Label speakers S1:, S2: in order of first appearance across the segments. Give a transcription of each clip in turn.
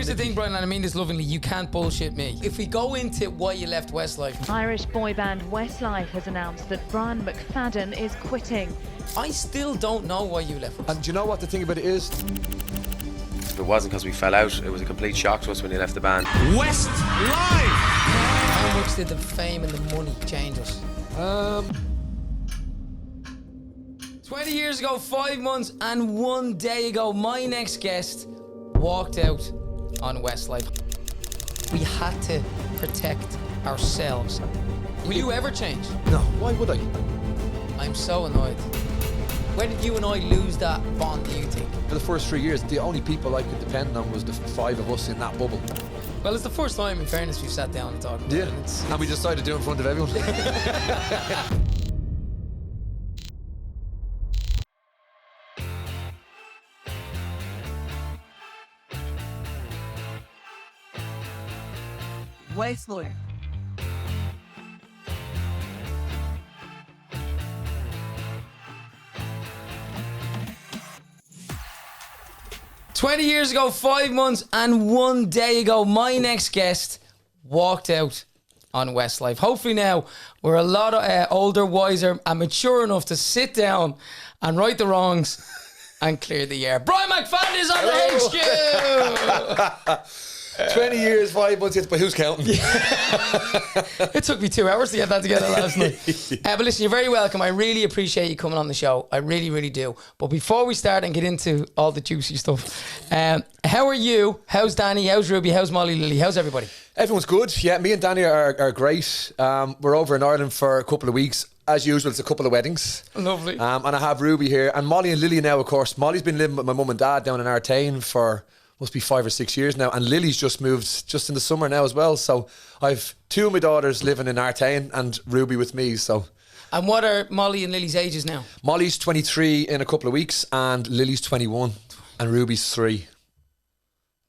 S1: the thing, Brian, and I mean this lovingly, you can't bullshit me. If we go into why you left Westlife.
S2: Irish boy band Westlife has announced that McFadden is quitting.
S1: I still don't know why you left Westlife.
S3: And do you know what the thing about it is?
S4: It wasn't because we fell out, it was a complete shock to us when he left the band.
S5: Westlife!
S1: How much did the fame and the money change us? 20 years ago, 5 months and 1 day ago, my next guest walked out on Westlife. We had to protect ourselves. Will you ever change?
S3: No, why would I?
S1: I'm so annoyed. When did you and I lose that bond, do you think?
S3: For the first 3 years, the only people I could depend on was the 5 of us in that bubble.
S1: Well, it's the first time, in fairness, we've sat down and talked about it.
S3: And we decided to do it in front of everyone.
S5: Westlife.
S1: "20 years ago, 5 months and 1 day ago, my next guest walked out on Westlife." Hopefully now we're a lot older, wiser and mature enough to sit down and right the wrongs and clear the air. Brian McFadden is on the HQ!
S3: 20 years, 5 months, but who's counting?
S1: It took me 2 hours to get that together last night. But listen, you're very welcome. I really appreciate you coming on the show. I really, really do. But before we start and get into all the juicy stuff, how are you? How's Danny? How's Ruby? How's Molly Lily? How's everybody?
S3: Everyone's good. Yeah, me and Danny are great. We're over in Ireland for a couple of weeks. As usual, it's a couple of weddings.
S1: Lovely.
S3: And I have Ruby here. And Molly and Lily now, of course. Molly's been living with my mum and dad down in Artane for must be 5 or 6 years now, and Lily's just moved just in the summer now as well. So I've 2 of my daughters living in Artane and Ruby with me. So,
S1: and what are Molly and Lily's ages now?
S3: Molly's 23 in a couple of weeks, and Lily's 21, and Ruby's 3.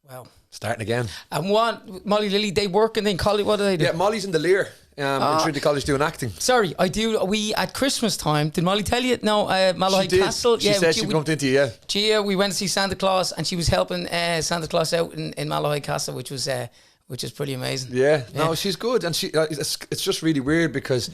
S1: Wow,
S3: starting again.
S1: And what Molly, Lily, they work and then college? What do they do?
S3: Yeah, Molly's in the Lear. In Trinity College doing acting.
S1: Sorry, I do. We at Christmas time. Did Molly tell you? No, Malahide Castle.
S3: She said she bumped into you. Yeah.
S1: Gia, we went to see Santa Claus, and she was helping Santa Claus out in Malahide Castle, which is pretty amazing.
S3: Yeah. No, she's good, and she. It's just really weird because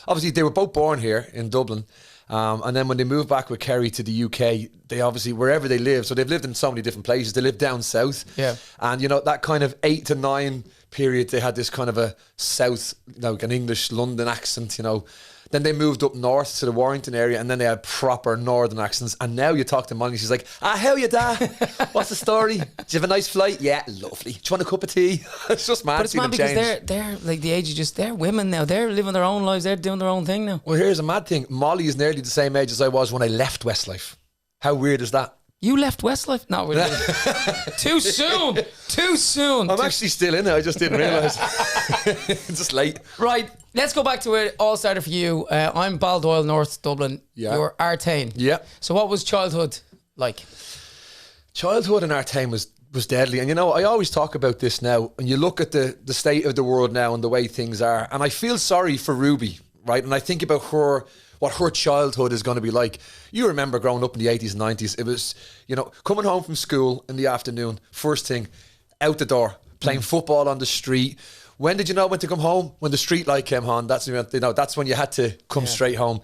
S3: obviously they were both born here in Dublin. And then when they moved back with Kerry to the UK, they obviously, wherever they live, so they've lived in so many different places. They live down south.
S1: Yeah.
S3: And, you know, that kind of 8 to 9 period, they had this kind of a south, you know, an English London accent, you know. Then they moved up north to the Warrington area, and then they had proper northern accents. And now you talk to Molly, she's like, "How you da? What's the story? Did you have a nice flight? Yeah, lovely. Do you want a cup of tea?" It's just mad.
S1: But it's mad because they're like the age of just, they're women now. They're living their own lives. They're doing their own thing now.
S3: Well, here's a mad thing. Molly is nearly the same age as I was when I left Westlife. How weird is that?
S1: You left Westlife? No, really. Too soon. Too soon.
S3: I'm actually still in it. I just didn't realise. Just late.
S1: Right. Let's go back to where it all started for you. I'm Baldoyle, North Dublin.
S3: Yeah.
S1: You're Artane.
S3: Yeah.
S1: So what was childhood like?
S3: Childhood in Artane was deadly. And you know, I always talk about this now. And you look at the state of the world now and the way things are. And I feel sorry for Ruby, right? And I think about what her childhood is going to be like. You remember growing up in the 80s and 90s. It was, you know, coming home from school in the afternoon, first thing, out the door, playing football on the street. When did you know when to come home? When the street light came on, that's when you had to come straight home.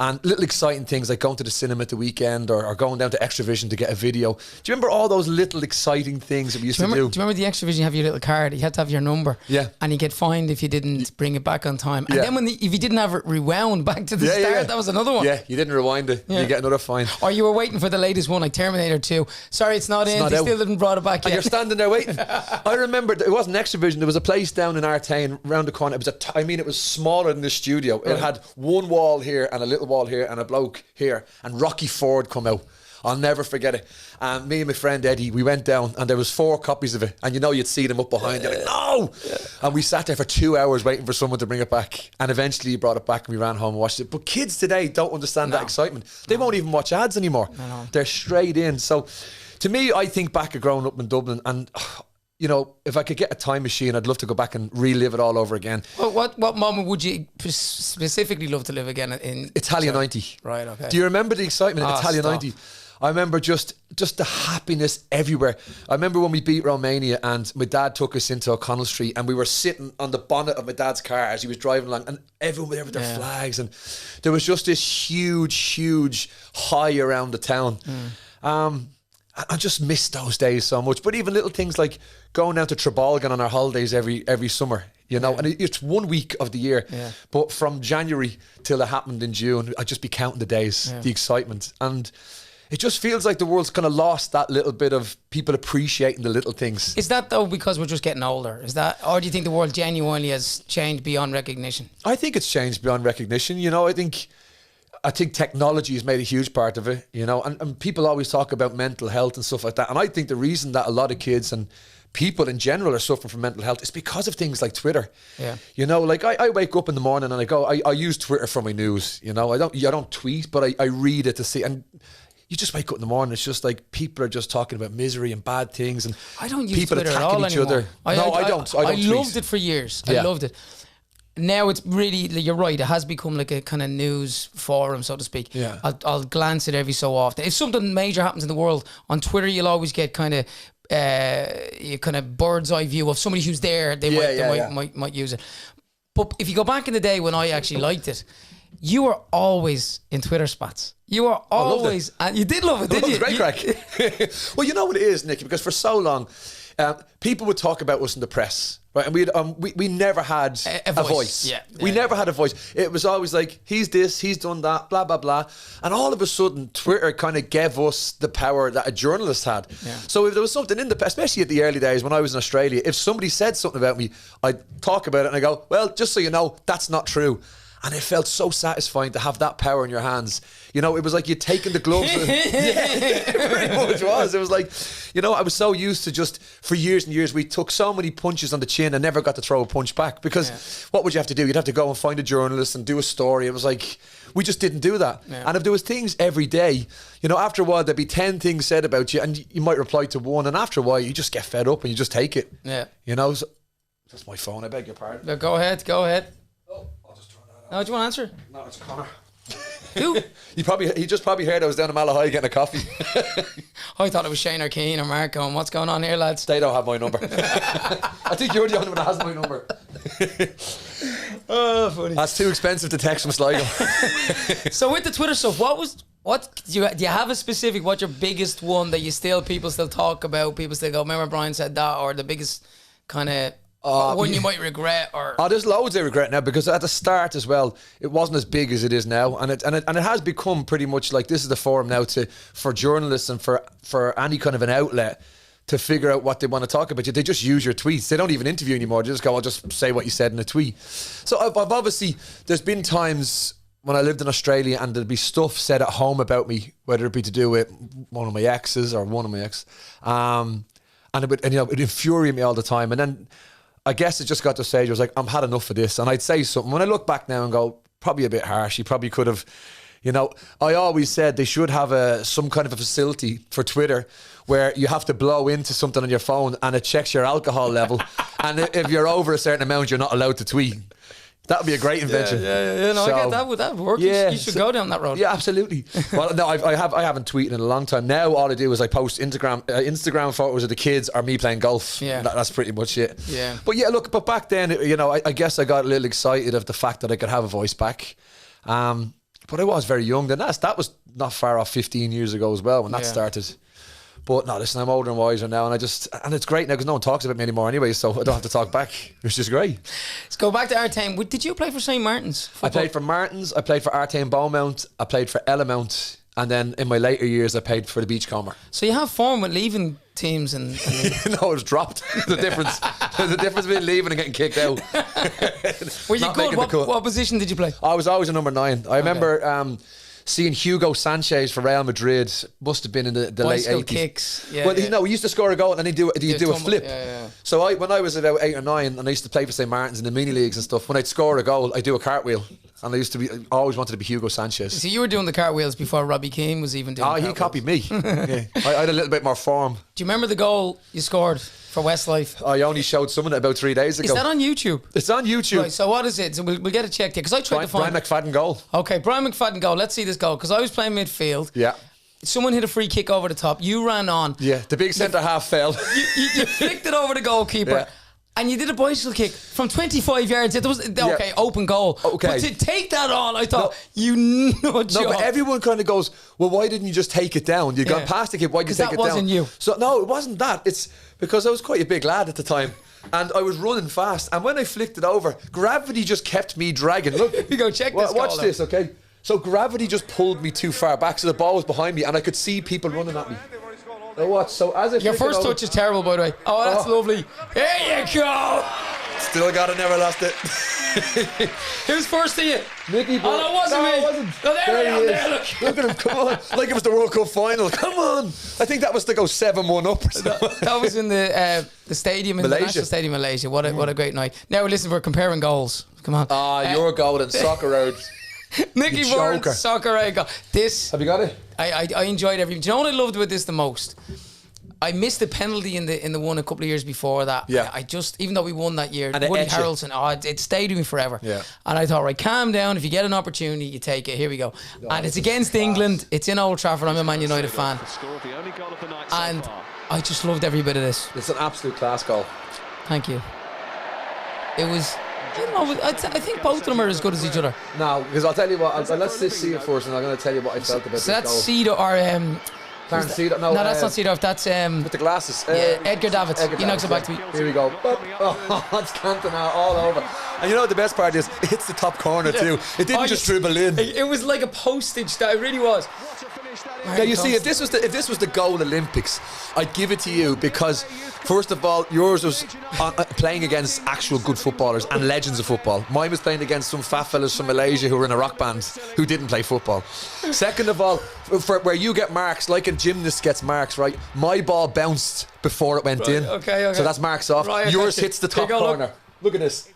S3: And little exciting things like going to the cinema at the weekend or going down to Extravision to get a video. Do you remember all those little exciting things that we used to do?
S1: Do you remember the Extravision? You have your little card. You had to have your number.
S3: Yeah.
S1: And you get fined if you didn't bring it back on time. And then if you didn't have it rewound back to the start, that was another one.
S3: Yeah, you didn't rewind it. You get another fine.
S1: Or you were waiting for the latest one, like Terminator 2. Sorry, it's not in. They still didn't brought it back yet.
S3: And you're standing there waiting. I remember it wasn't Extravision. There was a place down in Artane around the corner. It was smaller than the studio. It had one wall here and a little wall here and a bloke here, and Rocky Ford come out. I'll never forget it. And me and my friend Eddie, we went down and there was 4 copies of it, and you know, you'd see them up behind. You're like, no! And we sat there for 2 hours waiting for someone to bring it back, and eventually he brought it back and we ran home and watched it. But kids today don't understand that excitement. They won't even watch ads anymore. They're straight in. So to me, I think back of growing up in Dublin, and you know, if I could get a time machine, I'd love to go back and relive it all over again.
S1: Well, what moment would you specifically love to live again in?
S3: Italia 90.
S1: Right, okay.
S3: Do you remember the excitement in Italia 90? I remember just the happiness everywhere. I remember when we beat Romania and my dad took us into O'Connell Street and we were sitting on the bonnet of my dad's car as he was driving along and everyone was there with their flags and there was just this huge high around the town. I just miss those days so much. But even little things like going down to Trebalgan on our holidays every summer, you know, and it's 1 week of the year. Yeah. But from January till it happened in June, I'd just be counting the days, the excitement. And it just feels like the world's kind of lost that little bit of people appreciating the little things.
S1: Is that though because we're just getting older? Is that, or do you think the world genuinely has changed beyond recognition?
S3: I think it's changed beyond recognition. You know, I think technology has made a huge part of it, you know, and people always talk about mental health and stuff like that. And I think the reason that a lot of kids and people in general are suffering from mental health is because of things like Twitter. Yeah. You know, like I wake up in the morning and I use Twitter for my news, you know. I don't tweet, but I read it to see. And you just wake up in the morning, it's just like people are just talking about misery and bad things and
S1: I don't use
S3: people
S1: Twitter
S3: attacking
S1: at all
S3: each
S1: anymore.
S3: other. I don't
S1: I
S3: tweet.
S1: loved it for years. I loved it. Now it's really, you're right, it has become like a kind of news forum, so to speak. Yeah. I'll glance at it every so often. If something major happens in the world, on Twitter you'll always get kind of bird's eye view of somebody who's there. They might use it. But if you go back in the day when I actually liked it, you were always in Twitter spats. You were always, and you did love it, didn't you?
S3: It was great crack. Well, you know what it is, Nicky, because for so long, people would talk about us in the press, right? And we never had a voice. We never had a voice. It was always like, he's this, he's done that, blah, blah, blah. And all of a sudden, Twitter kind of gave us the power that a journalist had. Yeah. So if there was something in the, especially at the early days when I was in Australia, if somebody said something about me, I'd talk about it and I go, well, just so you know, that's not true. And it felt so satisfying to have that power in your hands. You know, it was like you'd taken the gloves. It pretty much was. It was like, you know, I was so used to just, for years and years, we took so many punches on the chin and never got to throw a punch back. Because what would you have to do? You'd have to go and find a journalist and do a story. It was like, we just didn't do that. Yeah. And if there was things every day, you know, after a while, there'd be 10 things said about you and you might reply to one. And after a while, you just get fed up and you just take it. Yeah. You know, so, that's my phone. I beg your pardon.
S1: No, go ahead. No, do you want to answer?
S3: No, it's Connor.
S1: Who?
S3: He just probably heard I was down in Malahide getting a coffee.
S1: I thought it was Shane or Keane or Marco. And what's going on here, lads?
S3: They don't have my number. I think you're the only one that has my number.
S1: Oh, funny.
S3: That's too expensive to text from Sligo.
S1: So with the Twitter stuff, what do you have a specific? What's your biggest one that people still talk about? People still go, remember Brian said that, or the biggest kind of. One you might regret, or
S3: there's loads I regret now because at the start as well, it wasn't as big as it is now, and it has become pretty much like this is the forum now for journalists and for any kind of an outlet to figure out what they want to talk about. They just use your tweets. They don't even interview anymore. They just go, I'll just say what you said in a tweet. So I've obviously, there's been times when I lived in Australia and there'd be stuff said at home about me, whether it be to do with one of my exes or one of my ex, and it would infuriate me all the time, and then I guess it just got to a stage where I was like, I've had enough of this. And I'd say something. When I look back now and go, probably a bit harsh. He probably could have, you know, I always said they should have some kind of a facility for Twitter where you have to blow into something on your phone and it checks your alcohol level. And if you're over a certain amount, you're not allowed to tweet. That would be a great invention.
S1: Yeah. No, I get that. Would that work? Yeah, you should go down that road.
S3: Yeah, absolutely. Well, no, I haven't tweeted in a long time. Now all I do is I post Instagram photos of the kids or me playing golf. Yeah, that's pretty much it. Yeah. But back then, you know, I guess I got a little excited of the fact that I could have a voice back. But I was very young then. That was not far off 15 years ago as well when that started. But no, listen, I'm older and wiser now, and it's great now because no one talks about me anymore anyway, so I don't have to talk back, which is great.
S1: Let's go back to Artane. Did you play for St. Martin's football?
S3: I played for Martin's, I played for Artane Beaumont, I played for Ellamount, and then in my later years I played for the Beachcomber.
S1: So you have form with leaving teams and
S3: no, it was dropped. The difference between leaving and getting kicked out.
S1: Were you good? What position did you play?
S3: I was always a number 9. I remember seeing Hugo Sanchez for Real Madrid, must have been in the late 80s.
S1: Kicks.
S3: He used to score a goal and then he'd do a flip. So when I was about 8 or 9 and I used to play for St. Martin's in the mini leagues and stuff, when I'd score a goal, I'd do a cartwheel. And I always wanted to be Hugo Sanchez.
S1: So you were doing the cartwheels before Robbie Keane was even doing cartwheels.
S3: He copied me. I had a little bit more form.
S1: Do you remember the goal you scored for Westlife?
S3: I only showed someone about 3 days ago.
S1: Is that on YouTube?
S3: It's on YouTube.
S1: Right, so what is it? So we'll get it checked here. Because I tried to find
S3: Brian McFadden goal.
S1: Okay, Brian McFadden goal. Let's see this goal. Because I was playing midfield.
S3: Yeah.
S1: someone hit a free kick over the top. You ran on.
S3: Yeah, the big centre half fell.
S1: You flicked it over the goalkeeper.
S3: Yeah.
S1: And you did a bicycle kick from 25 yards. It was okay, open goal.
S3: Okay.
S1: But to take that on, I thought you nudge.
S3: No, but everyone kind of goes, well, why didn't you just take it down? You got past the kid, why did you take it down?
S1: That wasn't you.
S3: So no, it wasn't that. It's because I was quite a big lad at the time. And I was running fast. And when I flicked it over, gravity just kept me dragging. Look,
S1: you go check this.
S3: Watch this, okay? So gravity just pulled me too far back. So the ball was behind me and I could see people running at me. So watch. So as I
S1: Your first touch is terrible, by the way. Oh, that's lovely. Here you go.
S3: Still got it, never lost it.
S1: Who's first to you?
S3: Nicky Byrne.
S1: Oh, no, it wasn't me.
S3: It wasn't.
S1: No, there
S3: he
S1: we
S3: is.
S1: are. Look.
S3: Look at him, come on. Like it was the World Cup final. Come on. I think that was to go 7-1 up or something.
S1: That was in the stadium in
S3: Malaysia.
S1: the National Stadium in Malaysia. What a great night. Now listen, we're comparing goals. Come on.
S3: Your goal in soccer road.
S1: Nicky
S3: You
S1: Byrne,
S3: joker.
S1: soccer road goal. This
S3: Have you got it?
S1: I enjoyed everything. Do you know what I loved about this the most? I missed the penalty in the one a couple of years before that.
S3: Yeah.
S1: I just, even though we won that year,
S3: And it
S1: Woody
S3: etched you.
S1: Harrelson, it stayed with me forever.
S3: Yeah.
S1: And I thought, right, calm down. If you get an opportunity, you take it. Here we go. And it's against England. It's in Old Trafford. I'm a Man United fan. And I just loved every bit of this.
S3: It's an absolute class goal.
S1: Thank you. It was, I don't know, I think both of them are as good as each other.
S3: No, because I'll tell you what, let's just see it first and I'm going to tell you what I felt about
S1: So
S3: this
S1: that's
S3: goal.
S1: Cedar or...
S3: Clarence Seedorf.
S1: No, that's not Cedar. That's...
S3: With the glasses.
S1: Edgar Davids. He knocks it back to me.
S3: Here we go. Oh, it's Cantona all over. And you know what the best part is? It hits the top corner too. It didn't just dribble in.
S1: It was like a postage. That it really was.
S3: Now you see, if this was the goal Olympics, I'd give it to you because, first of all, yours was playing against actual good footballers and legends of football. Mine was playing against some fat fellas from Malaysia who were in a rock band who didn't play football. Second of all, for where you get marks, like a gymnast gets marks, right? My ball bounced before it went in.
S1: Okay.
S3: So that's marks off.
S1: Right,
S3: yours hits the top corner. Look at this.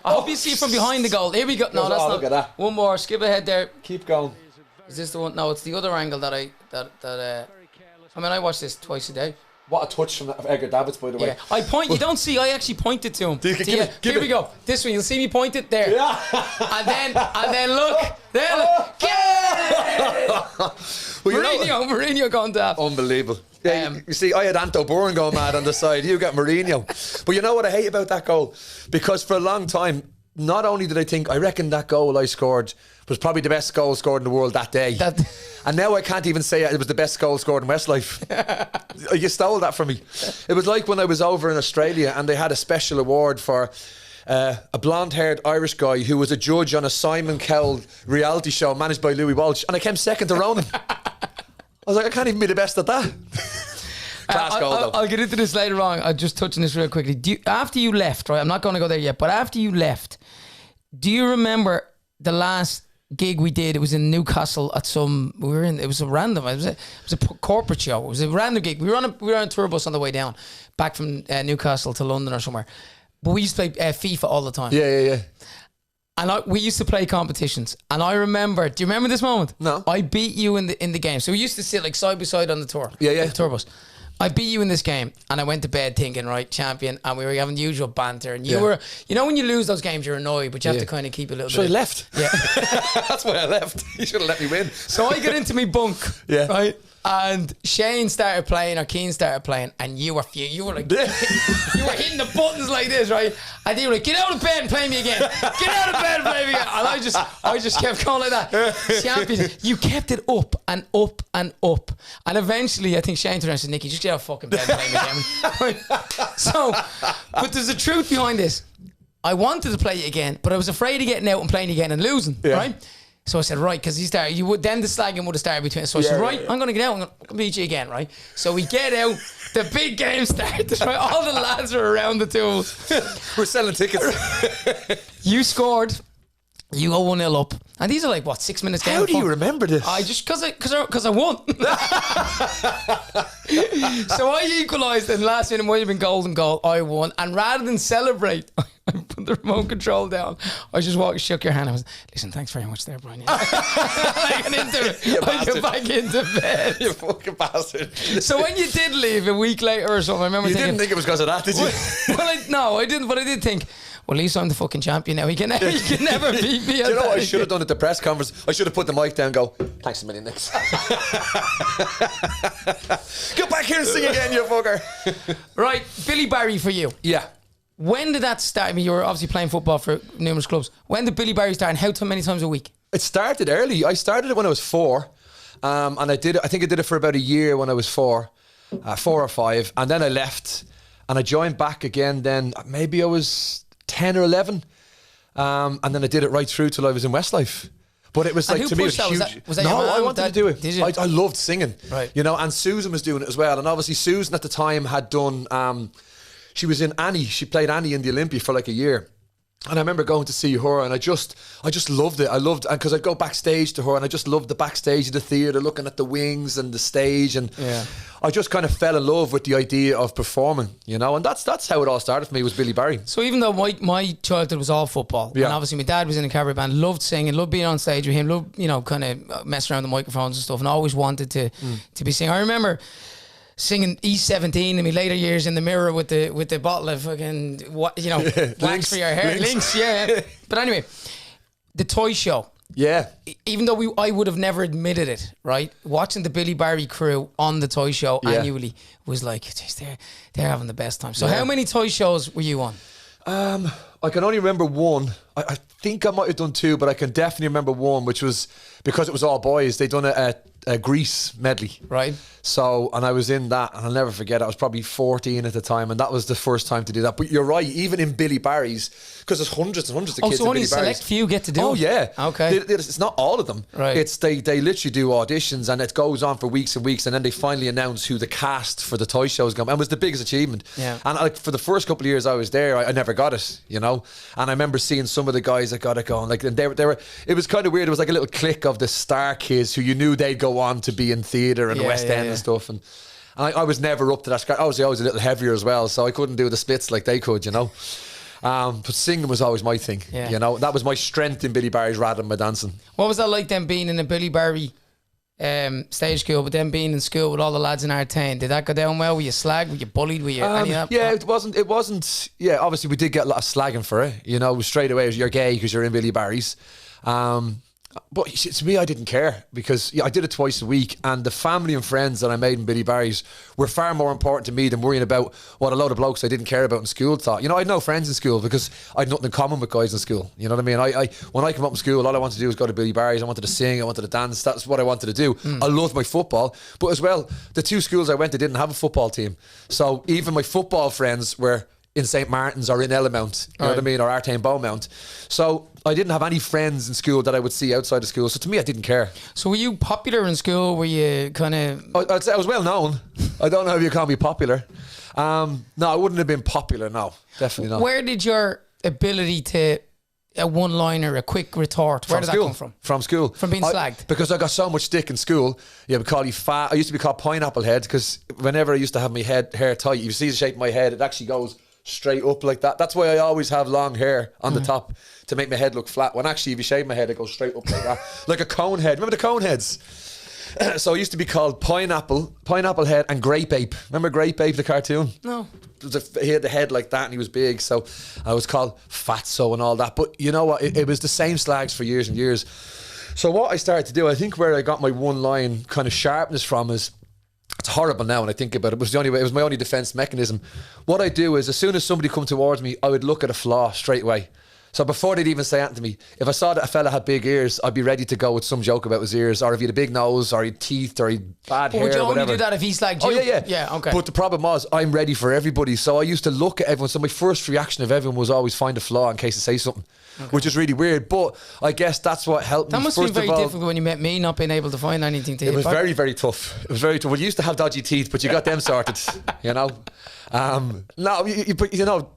S1: I hope you see it from behind the goal. Here we go. No, that's not.
S3: Look at that.
S1: One more. Skip ahead there.
S3: Keep going.
S1: Is this the one? No, it's the other angle that I mean, I watch this twice a day.
S3: What a touch from Edgar Davids, by the way.
S1: Yeah, I point. You don't see. I actually pointed to him.
S3: Give
S1: Here we go. This one. You'll see me point it there.
S3: Yeah.
S1: and then look. There. Look.
S3: Well,
S1: Mourinho going daft.
S3: Unbelievable. Yeah, you see, I had Anto Bourne going mad on the side. You got Mourinho. But you know what I hate about that goal? Because for a long time, not only did I reckon that goal I scored was probably the best goal scored in the world that day. And now I can't even say it was the best goal scored in Westlife. You stole that from me. It was like when I was over in Australia and they had a special award for a blonde-haired Irish guy who was a judge on a Simon Cowell reality show managed by Louis Walsh, and I came second to Ronan. I was like, I can't even be the best at that. Class goal, though.
S1: I'll get into this later on. I'll just touch on this real quickly. After you left, right? I'm not going to go there yet, but after you left, do you remember the last gig we did? It was in Newcastle at it was a random, it was a corporate show. It was a random gig. We were on a tour bus on the way down, back from Newcastle to London or somewhere. But we used to play FIFA all the time.
S3: Yeah.
S1: And we used to play competitions. And I remember, do you remember this moment?
S3: No.
S1: I beat you in the game. So we used to sit like side by side on the tour.
S3: Yeah.
S1: The tour bus. I beat you in this game, and I went to bed thinking, right, champion, and we were having the usual banter. And you were, you know, when you lose those games, you're annoyed, but you have to kind of keep a little bit.
S3: So I left.
S1: Yeah.
S3: That's why I left. You should have let me win.
S1: So I get into my bunk, right? And Shane started playing, or Keane started playing, and you were like, you were hitting the buttons like this, right? And you were like, get out of bed and play me again. Get out of bed and play me again. And I just kept going like that. Champion, you kept it up and up and up. And eventually, I think Shane turned around and said, Nicky, just get out of fucking bed and play me again. So, but there's a truth behind this. I wanted to play you again, but I was afraid of getting out and playing again and losing, right? So I said, right, because he started, then the slagging would have started between us. So I said, right, I'm going to get out, I'm going to beat you again, right? So we get out, the big game started, right? All the lads are around the tools.
S3: We're selling tickets.
S1: You scored, you go 1-0 up. And these are like, what, 6 minutes game?
S3: How do you remember this?
S1: I just, because I won. So I equalised, and last minute might have been golden goal. I won. And rather than celebrate, I put the remote control down. I just shook your hand. I was, listen, thanks very much there, Brian. I get back into bed.
S3: You fucking bastard.
S1: So when you did leave a week later or something, I remember
S3: You
S1: thinking,
S3: didn't think it was because of that, did you?
S1: No, I didn't. But I did think, Well, at least I'm the fucking champion now. He can never beat me.
S3: Do you know what I should have done at the press conference? I should have put the mic down and go, thanks a million, Nick. Get back here and sing again, you fucker.
S1: Right, Billy Barry for you.
S3: Yeah.
S1: When did that start? I mean, you were obviously playing football for numerous clubs. When did Billy Barry start and how many times a week?
S3: It started early. I started it when I was 4. And I think I did it for about a year when I was 4 or 5. And then I left and I joined back again then. Maybe I was 10 or 11. And then I did it right through till I was in Westlife. But it was
S1: And
S3: like,
S1: who
S3: to me, it
S1: pushed
S3: was
S1: that?
S3: huge.
S1: Was that your
S3: No,
S1: mum,
S3: I wanted
S1: dad?
S3: to do it.
S1: Did you?
S3: I loved singing.
S1: Right.
S3: You know, and Susan was doing it as well. And obviously Susan at the time had done, she was in Annie. She played Annie in the Olympia for like a year. And I remember going to see her, and I just loved it. I loved, and because I'd go backstage to her, and I just loved the backstage of the theatre, looking at the wings and the stage, and I just kind of fell in love with the idea of performing, you know. And that's how it all started for me, was Billy Barry.
S1: So even though my childhood was all football, and obviously my dad was in a cabaret band, loved singing, loved being on stage with him, loved, you know, kind of messing around the microphones and stuff, and always wanted to be singing. I remember singing E17 in my later years in the mirror with the bottle of fucking wax for your hair, links, yeah. But anyway, the toy show.
S3: Yeah.
S1: Even though I would have never admitted it, right? Watching the Billy Barry crew on the toy show annually was like, geez, they're having the best time. So how many toy shows were you on?
S3: I can only remember one. I think I might have done 2, but I can definitely remember one, which was because it was all boys. They'd done a Grease medley.
S1: Right.
S3: So, and I was in that, and I'll never forget, I was probably 14 at the time, and that was the first time to do that. But you're right, even in Billy Barry's, because there's hundreds and hundreds of kids
S1: so
S3: in
S1: only
S3: Billy
S1: a select
S3: Barry's.
S1: few get to do
S3: Oh,
S1: it?
S3: yeah.
S1: Okay.
S3: It's not all of them.
S1: Right.
S3: It's they literally do auditions, and it goes on for weeks and weeks, and then they finally announce who the cast for the toy show is going. And it was the biggest achievement.
S1: Yeah.
S3: And like for the first couple of years I was there, I never got it, you know. And I remember seeing some of the guys that got it going, like, and they were. It was kind of weird. It was like a little clique of the star kids who you knew they'd go on to be in theatre and West End and stuff. And I was never up to that. I was always a little heavier as well, so I couldn't do the splits like they could, you know. But singing was always my thing, you know. That was my strength in Billy Barry's rather than my dancing.
S1: What was that like then, being in a Billy Barry stage school, but then being in school with all the lads in Artane? Did that go down well? Were you slagged? Were you bullied? Were you any of that?
S3: Yeah, it wasn't. Yeah, obviously we did get a lot of slagging for it. You know, straight away you're gay because you're in Billy Barry's. But to me, I didn't care because I did it twice a week, and the family and friends that I made in Billy Barry's were far more important to me than worrying about what a load of blokes I didn't care about in school thought. You know, I had no friends in school because I had nothing in common with guys in school. You know what I mean? I when I came up in school, all I wanted to do was go to Billy Barry's. I wanted to sing, I wanted to dance. That's what I wanted to do. I loved my football, but as well, the 2 schools I went to didn't have a football team, so even my football friends were in St. Martin's or in Ellamount, you know what I mean, or Artane Beaumont. So I didn't have any friends in school that I would see outside of school. So to me, I didn't care.
S1: So were you popular in school? Were you kind of...
S3: I'd say I was well known. I don't know if you call me popular. No, I wouldn't have been popular, no. Definitely not.
S1: Where did your ability to... a one-liner, a quick retort, where did that come from?
S3: From school.
S1: From being slagged?
S3: Because I got so much stick in school. Yeah, we call you fat. I used to be called pineapple head because whenever I used to have my hair tight, you see the shape of my head, it actually goes straight up like that. That's why I always have long hair on the top to make my head look flat. When actually, if you shave my head, it goes straight up like that, like a cone head. Remember the cone heads? So I used to be called pineapple head, and grape ape. Remember grape ape, the cartoon?
S1: No.
S3: He had the head like that, and he was big. So I was called fatso and all that. But you know what? It was the same slags for years and years. So what I started to do, I think where I got my one line kind of sharpness from is, it's horrible now when I think about it. It was the only way. It was my only defense mechanism. What I do is, as soon as somebody come towards me, I would look at a flaw straight away. So before they'd even say anything to me, if I saw that a fella had big ears, I'd be ready to go with some joke about his ears, or if he had a big nose, or he had teeth, or he had bad hair.
S1: Would you
S3: or
S1: only
S3: whatever.
S1: do that if he's like you?
S3: Oh yeah.
S1: Yeah, okay.
S3: But the problem was, I'm ready for everybody. So I used to look at everyone. So my first reaction of everyone was always find a flaw in case they say something. Which is really weird, but I guess that's what helped me.
S1: That must have been very difficult when you met me, not being able to find anything to
S3: It was very, very tough. It was very tough. Well, you used to have dodgy teeth, but you got them sorted, you know. No, you know,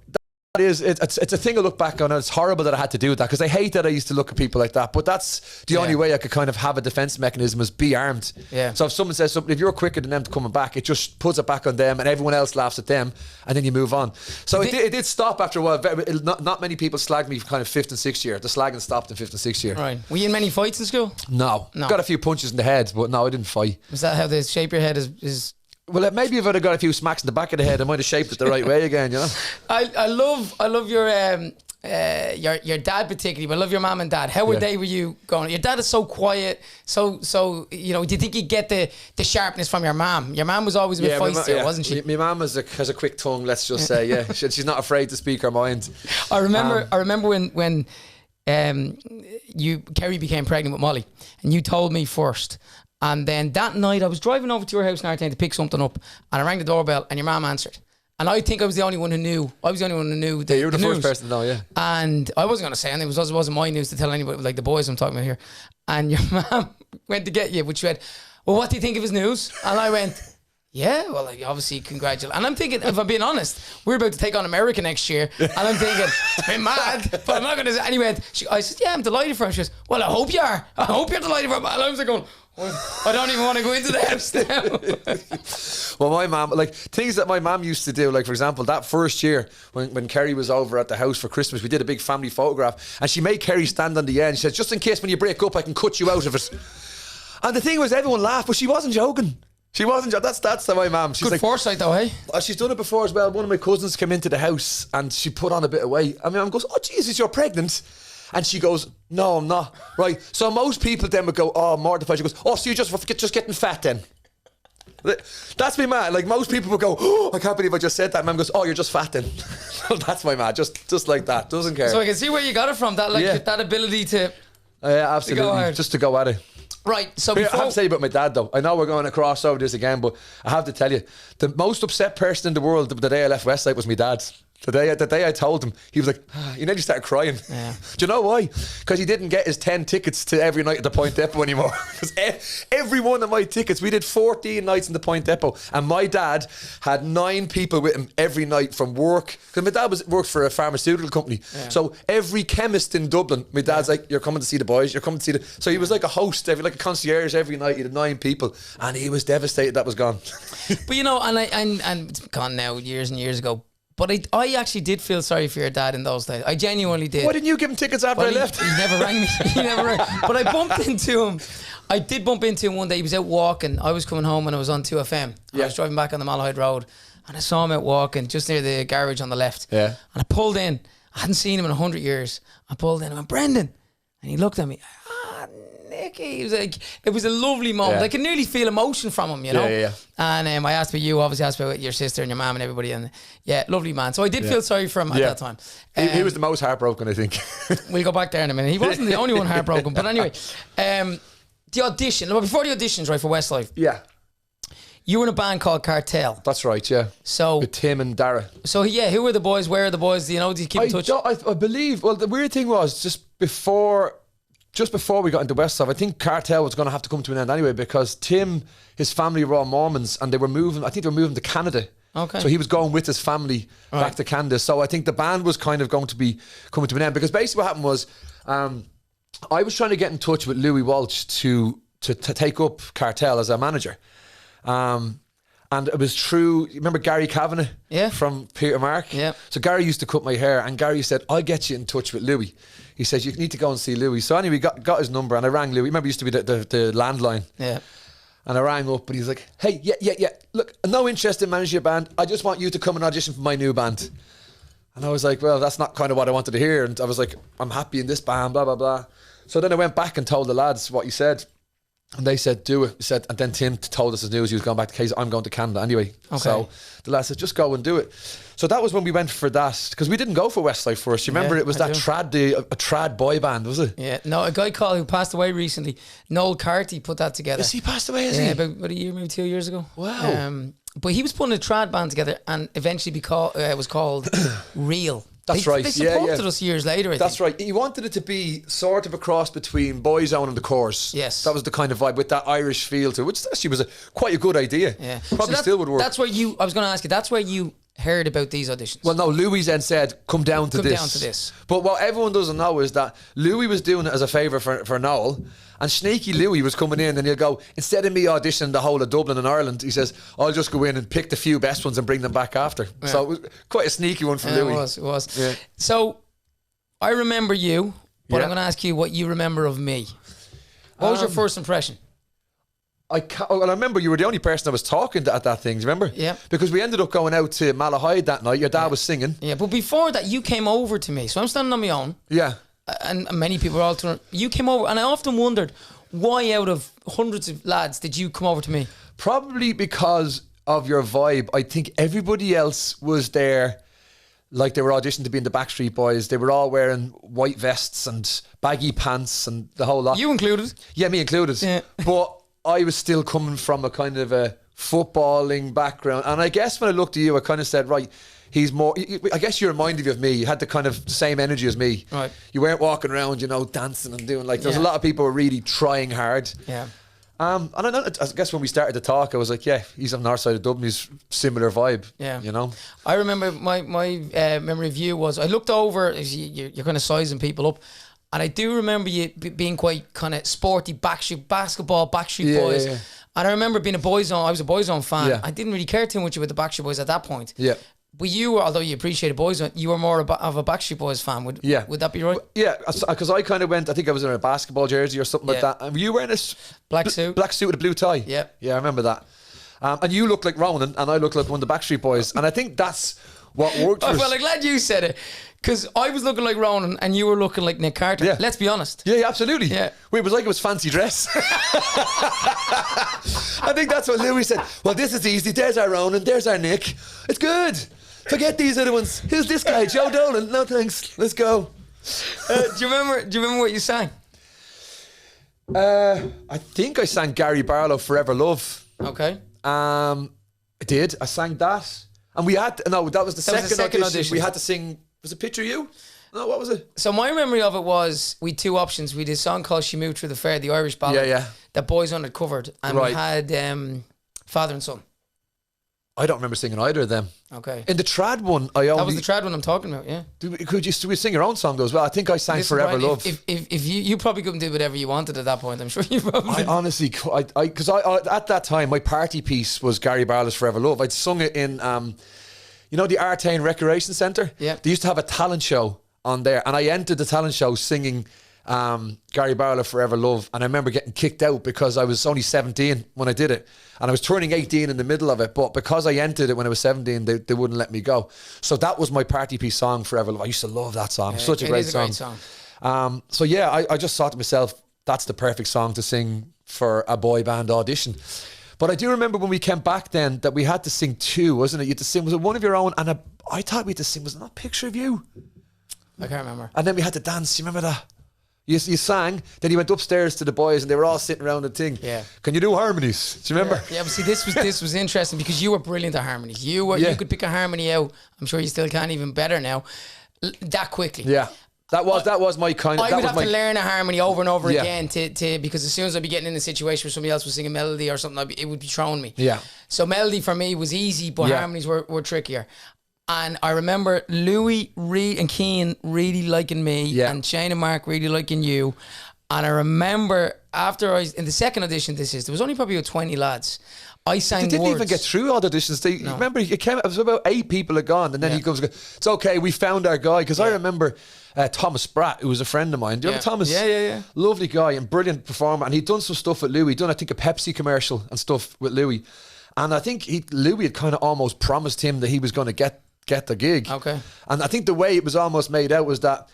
S3: it's a thing I look back on, and it's horrible that I had to do that, because I hate that I used to look at people like that, but that's the only way I could kind of have a defense mechanism, is be armed. Yeah. So if someone says something, if you're quicker than them to coming back, it just puts it back on them, and everyone else laughs at them, and then you move on. So it did stop after a while. Not many people slagged me for kind of 5th and 6th year. The slagging stopped in 5th and 6th year.
S1: Right. Were you in many fights in school?
S3: No. Got a few punches in the head, but no, I didn't fight.
S1: Is that how the shape of your head is?
S3: Well, maybe if I'd have got a few smacks in the back of the head, I might have shaped it the right way again, you know.
S1: I love your your dad particularly, but I love your mum and dad. How were they with you going? Your dad is so quiet, so you know. Do you think you get the sharpness from your mum? Your mum was always a bit feisty, wasn't she?
S3: My mum has a quick tongue. Let's just say, yeah, she's not afraid to speak her mind.
S1: I remember when Kerry became pregnant with Molly, and you told me first. And then that night, I was driving over to your house in Artane to pick something up, and I rang the doorbell, and your mum answered. And I think I was the only one who knew. I was the only one who knew.
S3: You were the
S1: news.
S3: first person to know, yeah.
S1: And I wasn't going to say anything. It wasn't my news to tell anybody, like the boys I'm talking about here. And your mum went to get you, which went, well, what do you think of his news? And I went, yeah, well, like, obviously, congratulations. And I'm thinking, if I'm being honest, we're about to take on America next year. And I'm thinking, it's been mad, but I'm not going to say. Anyway, I said, yeah, I'm delighted for him. She goes, well, I hope you are. I hope you're delighted for him. And I was like going, I don't even want to go into the house now.
S3: Well, my mum, like things that my mum used to do, like for example, that first year when Kerry was over at the house for Christmas, we did a big family photograph, and she made Kerry stand on the end. She said, just in case when you break up, I can cut you out of it. And the thing was, everyone laughed, but she wasn't joking. She wasn't joking. That's my mum. She's
S1: Good
S3: like,
S1: foresight though, hey?
S3: She's done it before as well. One of my cousins came into the house and she put on a bit of weight. And my mum goes, oh Jesus, you're pregnant. And she goes, no, I'm not. Right. So most people then would go, oh, mortified. She goes, oh, so you're just getting fat then. That's me, man. Like most people would go, oh, I can't believe I just said that. Mum goes, oh, you're just fat then. That's my man. Just like that. Doesn't care.
S1: So I can see where you got it from. That that ability to
S3: absolutely
S1: to go hard.
S3: Just to go at it.
S1: Right. So
S3: I
S1: before
S3: have to say about my dad though. I know we're going to cross over this again, but I have to tell you, the most upset person in the world the day I left Westlife was my dad. The day I told him, he was like, he nearly started crying. Yeah. Do you know why? Because he didn't get his 10 tickets to every night at the Point Depot anymore. Because every one of my tickets, we did 14 nights in the Point Depot, and my dad had 9 people with him every night from work. Because my dad worked for a pharmaceutical company. Yeah. So every chemist in Dublin, my dad's like, you're coming to see the boys, you're coming to see the... So he was like a host, like a concierge every night. He had 9 people, and he was devastated that was gone.
S1: But you know, and it's gone now, years and years ago. But I actually did feel sorry for your dad in those days. I genuinely did.
S3: Why didn't you give him tickets after I left?
S1: He never rang me. He never rang. But I bumped into him. I did bump into him one day. He was out walking. I was coming home and I was on 2FM. I was driving back on the Malahide Road, and I saw him out walking just near the garage on the left. Yeah. And I pulled in. I hadn't seen him in 100 years. I pulled in. I went, Brendan. And he looked at me. Nicky. He was like, it was a lovely moment. I could nearly feel emotion from him, you know. Yeah. And I asked about you, obviously asked about your sister and your mum and everybody, and lovely man. So I did feel sorry for him at that time.
S3: He was the most heartbroken, I think.
S1: We'll go back there in a minute. He wasn't the only one heartbroken, but anyway, the audition. Before the auditions, right, for Westlife. Yeah. You were in a band called Cartel.
S3: That's right, yeah.
S1: So
S3: with Tim and Dara.
S1: So who were the boys? Where are the boys? Do you know? Do you keep in touch?
S3: I believe. Well, the weird thing was just before we got into Westlife, I think Cartel was going to have to come to an end anyway, because Tim, his family were all Mormons, and they were moving. I think they were moving to Canada. Okay. So he was going with his family back to Canada. So I think the band was kind of going to be coming to an end, because basically what happened was, I was trying to get in touch with Louis Walsh to take up Cartel as a manager. And it was true. You remember Gary Kavanagh from Peter Mark? Yeah. So Gary used to cut my hair, and Gary said, I'll get you in touch with Louis. He says, you need to go and see Louis. So anyway, got his number, and I rang Louis. Remember, it used to be the landline. Yeah. And I rang up, and he's like, hey, yeah. Look, no interest in managing your band. I just want you to come and audition for my new band. And I was like, well, that's not kind of what I wanted to hear. And I was like, I'm happy in this band, blah, blah, blah. So then I went back and told the lads what you said. And they said, do it. He said, and then Tim told us his news. He was going back to Case. I'm going to Canada anyway. Okay. So the lad said, just go and do it. So that was when we went for that, because we didn't go for Westlife first. You remember it was a trad boy band, was it? Yeah. No, a guy who passed away recently, Noel Carty, put that together. Is he passed away? Is he? About a year, maybe 2 years ago. Wow. But he was putting a trad band together, and eventually was called Real. That's right. They supported us years later, I think. That's right. He wanted it to be sort of a cross between Boyzone and the Corrs. Yes. That was the kind of vibe with that Irish feel to it, which actually was quite a good idea. Yeah. Probably still would work. That's where I was going to ask you, that's where you heard about these auditions. Well, no, Louis then said, come down to this. But what everyone doesn't know is that Louis was doing it as a favour for Noel, and sneaky Louis was coming in, and he'll go, instead of me auditioning the whole of Dublin and Ireland, he says, I'll just go in and pick the few best ones and bring them back after. Yeah. So it was quite a sneaky one for Louis. It was. Yeah. So I remember you, but I'm going to ask you what you remember of me. What was your first impression? Well, I remember you were the only person I was talking to at that thing. Do you remember?
S1: Yeah.
S3: Because we ended up going out to Malahide that night. Your dad was singing.
S1: Yeah, but before that, you came over to me. So I'm standing on my own.
S3: Yeah.
S1: And many people are all turning. You came over, and I often wondered why, out of hundreds of lads, did you come over to me?
S3: Probably because of your vibe. I think everybody else was there, like they were auditioning to be in the Backstreet Boys. They were all wearing white vests and baggy pants and the whole lot.
S1: You included.
S3: Yeah, me included.
S1: Yeah.
S3: But I was still coming from a kind of a footballing background. And I guess when I looked at you, I kind of said, right, he's more, I guess you reminded me of me. You had the kind of same energy as me.
S1: Right.
S3: You weren't walking around, dancing and doing like, there's a
S1: Yeah.
S3: lot of people who were really trying hard.
S1: Yeah.
S3: And I guess when we started to talk, I was like, yeah, he's on our side of Dublin. He's similar vibe.
S1: Yeah.
S3: I
S1: I remember my memory of you was I looked over, you're kind of sizing people up, and I do remember you being quite kind of sporty, Backstreet Boys.
S3: Yeah.
S1: And I remember being I was a Boyzone fan.
S3: Yeah.
S1: I didn't really care too much about the Backstreet Boys at that point.
S3: Yeah.
S1: But you were, although you appreciated Boyzone, you were more of a Backstreet Boys fan. Would that be right?
S3: Yeah, because I kind of went, I think I was in a basketball jersey or something like
S1: Yeah.
S3: that. And were you wearing a
S1: Black suit.
S3: Black suit with a blue tie?
S1: Yeah.
S3: Yeah, I remember that. And you looked like Ronan and I looked like one of the Backstreet Boys. And I think that's what worked for us.
S1: Well, I'm glad you said it, because I was looking like Ronan and you were looking like Nick Carter.
S3: Yeah.
S1: Let's be honest.
S3: Yeah, absolutely.
S1: Yeah.
S3: It was like it was fancy dress. I think that's what Louis said. Well, this is easy. There's our Ronan. There's our Nick. It's good. Forget these other ones. Who's this guy? Joe Dolan. No thanks. Let's go.
S1: Do you remember what you sang?
S3: I think I sang Gary Barlow, Forever Love.
S1: Okay.
S3: I did. I sang that. And we had, that was the second audition. We had to sing, was it Picture You? No, what was it?
S1: So my memory of it was we had two options. We did a song called She Moved Through the Fair, the Irish ballad.
S3: Yeah.
S1: That Boyzone had covered. And we had Father and Son.
S3: I don't remember singing either of them.
S1: Okay.
S3: In the trad one,
S1: that was the trad one I'm talking about, yeah.
S3: Could you sing your own song though as well? I think I sang
S1: Listen,
S3: Forever
S1: Brian,
S3: Love.
S1: If you probably couldn't do whatever you wanted at that point, I'm sure you probably.
S3: I honestly, because at that time my party piece was Gary Barlow's Forever Love. I'd sung it in, the Artane Recreation Centre.
S1: Yeah.
S3: They used to have a talent show on there, and I entered the talent show singing Gary Barlow Forever Love, and I remember getting kicked out because I was only 17 when I did it, and I was turning 18 in the middle of it, but because I entered it when I was 17, they wouldn't let me go. So that was my party piece song, Forever Love. I used to love that song.
S1: Yeah,
S3: Such a great song. So yeah, I just thought to myself, that's the perfect song to sing for a boy band audition. But I do remember when we came back then that we had to sing two, wasn't it? You had to sing, was it one of your own? And I thought we had to sing, was it not Picture of You?
S1: I can't remember.
S3: And then we had to dance. You remember that? You sang, then you went upstairs to the boys and they were all sitting around the thing.
S1: Yeah.
S3: Can you do harmonies? Do you remember?
S1: Yeah, but see, this was interesting because you were brilliant at harmonies. You could pick a harmony out. I'm sure you still can, even better now. That quickly.
S3: Yeah. That was my kind of.
S1: I would have to learn a harmony over and over
S3: Yeah.
S1: again to because as soon as I'd be getting in a situation where somebody else was singing melody or something, it would be throwing me.
S3: Yeah.
S1: So melody for me was easy, but harmonies were trickier. And I remember Louis, Reed and Keane really liking me and Shane and Mark really liking you. And I remember after in the second audition there was only probably about 20 lads. I sang
S3: They didn't
S1: words.
S3: even get through all the auditions. Remember, it was about 8 people had gone, and then he goes, "It's okay, we found our guy." Because I remember Thomas Spratt, who was a friend of mine. Do you remember Thomas?
S1: Yeah.
S3: Lovely guy and brilliant performer. And he'd done some stuff with Louis. He'd done, I think, a Pepsi commercial and stuff with Louis. And I think Louis had kind of almost promised him that he was going to get the gig.
S1: Okay.
S3: And I think the way it was almost made out was that,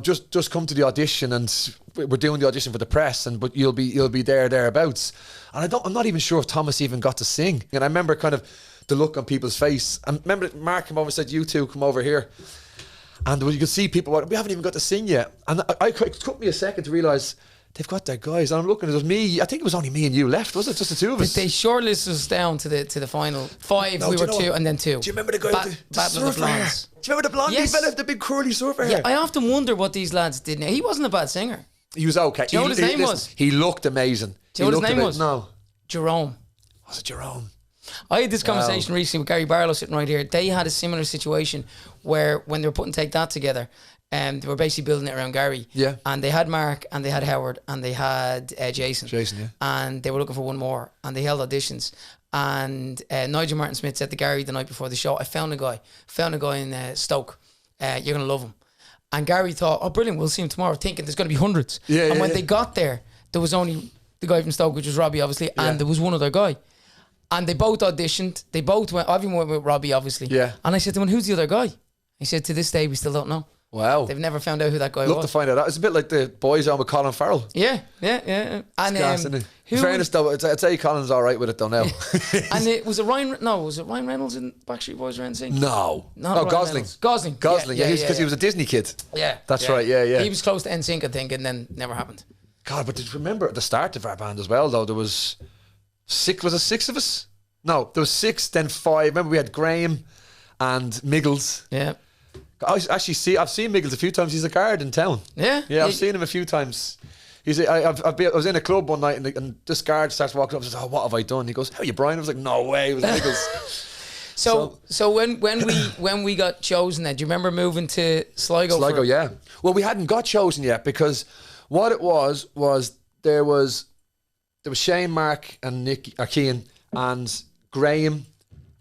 S3: just come to the audition and we're doing the audition for the press, but you'll be thereabouts. And I'm not even sure if Thomas even got to sing. And I remember kind of the look on people's face. And remember Mark came over and said, "You two come over here." And you could see people, we haven't even got to sing yet. And it took me a second to realise they've got their guys. And I'm looking, it was me. I think it was only me and you left, was it? Just the two of us.
S1: They shortlisted us down to the final 5.
S3: No,
S1: we
S3: do
S1: were
S3: you know
S1: 2
S3: what?
S1: and then 2.
S3: Do you remember the guy with the
S1: Battle of the
S3: surfer hair?
S1: Blondes.
S3: Do you remember the blondie
S1: Yes.
S3: fella with the big curly surfer hair?
S1: Yeah, I often wonder what these lads did now. He wasn't a bad singer.
S3: He was okay.
S1: Do you know what his name was?
S3: He looked amazing.
S1: Do you know what his name was?
S3: No.
S1: Jerome.
S3: Was it Jerome?
S1: I had this conversation recently with Gary Barlow sitting right here. They had a similar situation where when they were putting Take That together, they were basically building it around Gary.
S3: Yeah.
S1: And they had Mark and they had Howard and they had Jason.
S3: Jason, yeah.
S1: And they were looking for one more and they held auditions. And Nigel Martin Smith said to Gary the night before the show, I found a guy in Stoke. You're going to love him. And Gary thought, oh, brilliant, we'll see him tomorrow, thinking there's going to be hundreds.
S3: Yeah,
S1: and
S3: yeah,
S1: when
S3: yeah.
S1: they got there was only the guy from Stoke, which was Robbie, obviously, and there was one other guy. And they both auditioned. They both went. Everyone went with Robbie, obviously.
S3: Yeah.
S1: And I said to him, "Who's the other guy?" He said, "To this day, we still don't know.
S3: Wow.
S1: They've never found out who that guy
S3: Love
S1: was."
S3: to find out. It's a bit like the boys on with Colin Farrell.
S1: Yeah. And
S3: Gas, isn't it?
S1: who?
S3: In fairness, though, I'd say Colin's all right with it though now.
S1: And it was Ryan. No, was it Ryan Reynolds in Backstreet Boys or NSYNC?
S3: No.
S1: Not
S3: Oh,
S1: Ryan
S3: Gosling.
S1: Reynolds. Gosling.
S3: Gosling, yeah, because he was a Disney kid.
S1: Yeah,
S3: That's right, yeah.
S1: He was close to NSYNC, I think, and then never happened.
S3: God, but did you remember at the start of our band as well, though, there was six of us? No, there was 6, then 5. Remember we had Graham and Miggles.
S1: Yeah.
S3: I've seen Miggles a few times. He's a guard in town.
S1: Yeah?
S3: Yeah, I've seen him a few times. I was in a club one night and this guard starts walking up and says, "Oh, what have I done?" He goes, "How are you, Brian?" I was like, "No way, it was Miggles."
S1: So when we got chosen, then do you remember moving to Sligo?
S3: Sligo, yeah. Well, we hadn't got chosen yet because what it was there was Shane, Mark, and Nick, or Cian, and Graham,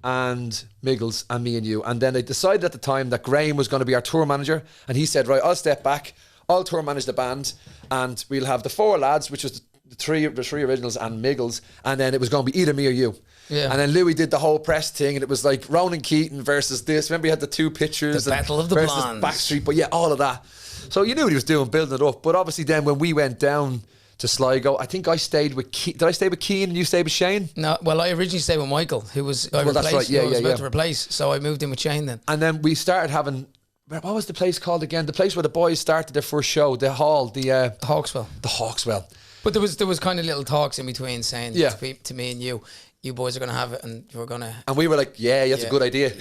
S3: and Miggles, and me and you. And then they decided at the time that Graham was going to be our tour manager, and he said, "Right, I'll step back. I'll tour manage the band, and we'll have the 4 lads, which was the three originals and Miggles, and then it was going to be either me or you."
S1: Yeah.
S3: And then Louis did the whole press thing, and it was like Ronan Keaton versus this. Remember, he had the 2 pictures,
S1: The Battle of the
S3: versus
S1: Blondes.
S3: Backstreet, but yeah, all of that. So you knew what he was doing, building it up. But obviously, then when we went down to Sligo, I think I stayed with did I stay with Cian and you stayed with Shane?
S1: No, well, I originally stayed with Michael, who was I
S3: Well, that's
S1: replaced,
S3: right, yeah,
S1: who I was
S3: yeah,
S1: about
S3: yeah.
S1: to replace. So I moved in with Shane then.
S3: And then we started having, what was the place called again? The place where the boys started their first show, the hall, the
S1: Hawkswell.
S3: Hawkswell.
S1: But there was kind of little talks in between saying
S3: Yeah.
S1: to me and you boys are going to have it and you're going to...
S3: And we were like, yeah, that's
S1: Yeah.
S3: a good idea.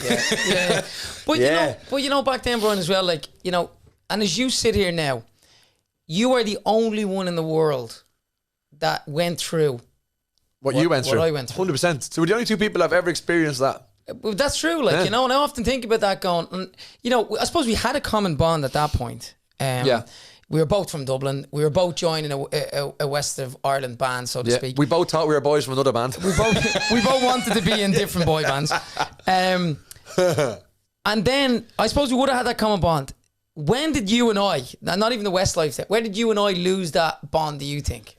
S1: Yeah. But,
S3: Yeah.
S1: you know, back then, Brian, as well, like, you know, and as you sit here now, you are the only one in the world that went through
S3: What you went
S1: what
S3: through.
S1: I went through.
S3: 100%. So we're the only 2 people I've ever experienced that.
S1: Well, that's true, like,
S3: Yeah.
S1: you know, and I often think about that going, and, you know, I suppose we had a common bond at that point.
S3: Yeah.
S1: We were both from Dublin. We were both joining a West of Ireland band, so to
S3: Yeah.
S1: speak.
S3: We both thought we were boys from another band.
S1: We both wanted to be in different boy bands. And then I suppose we would have had that common bond. When did you and I, not even the Westlife set, where did you and I lose that bond, do you think?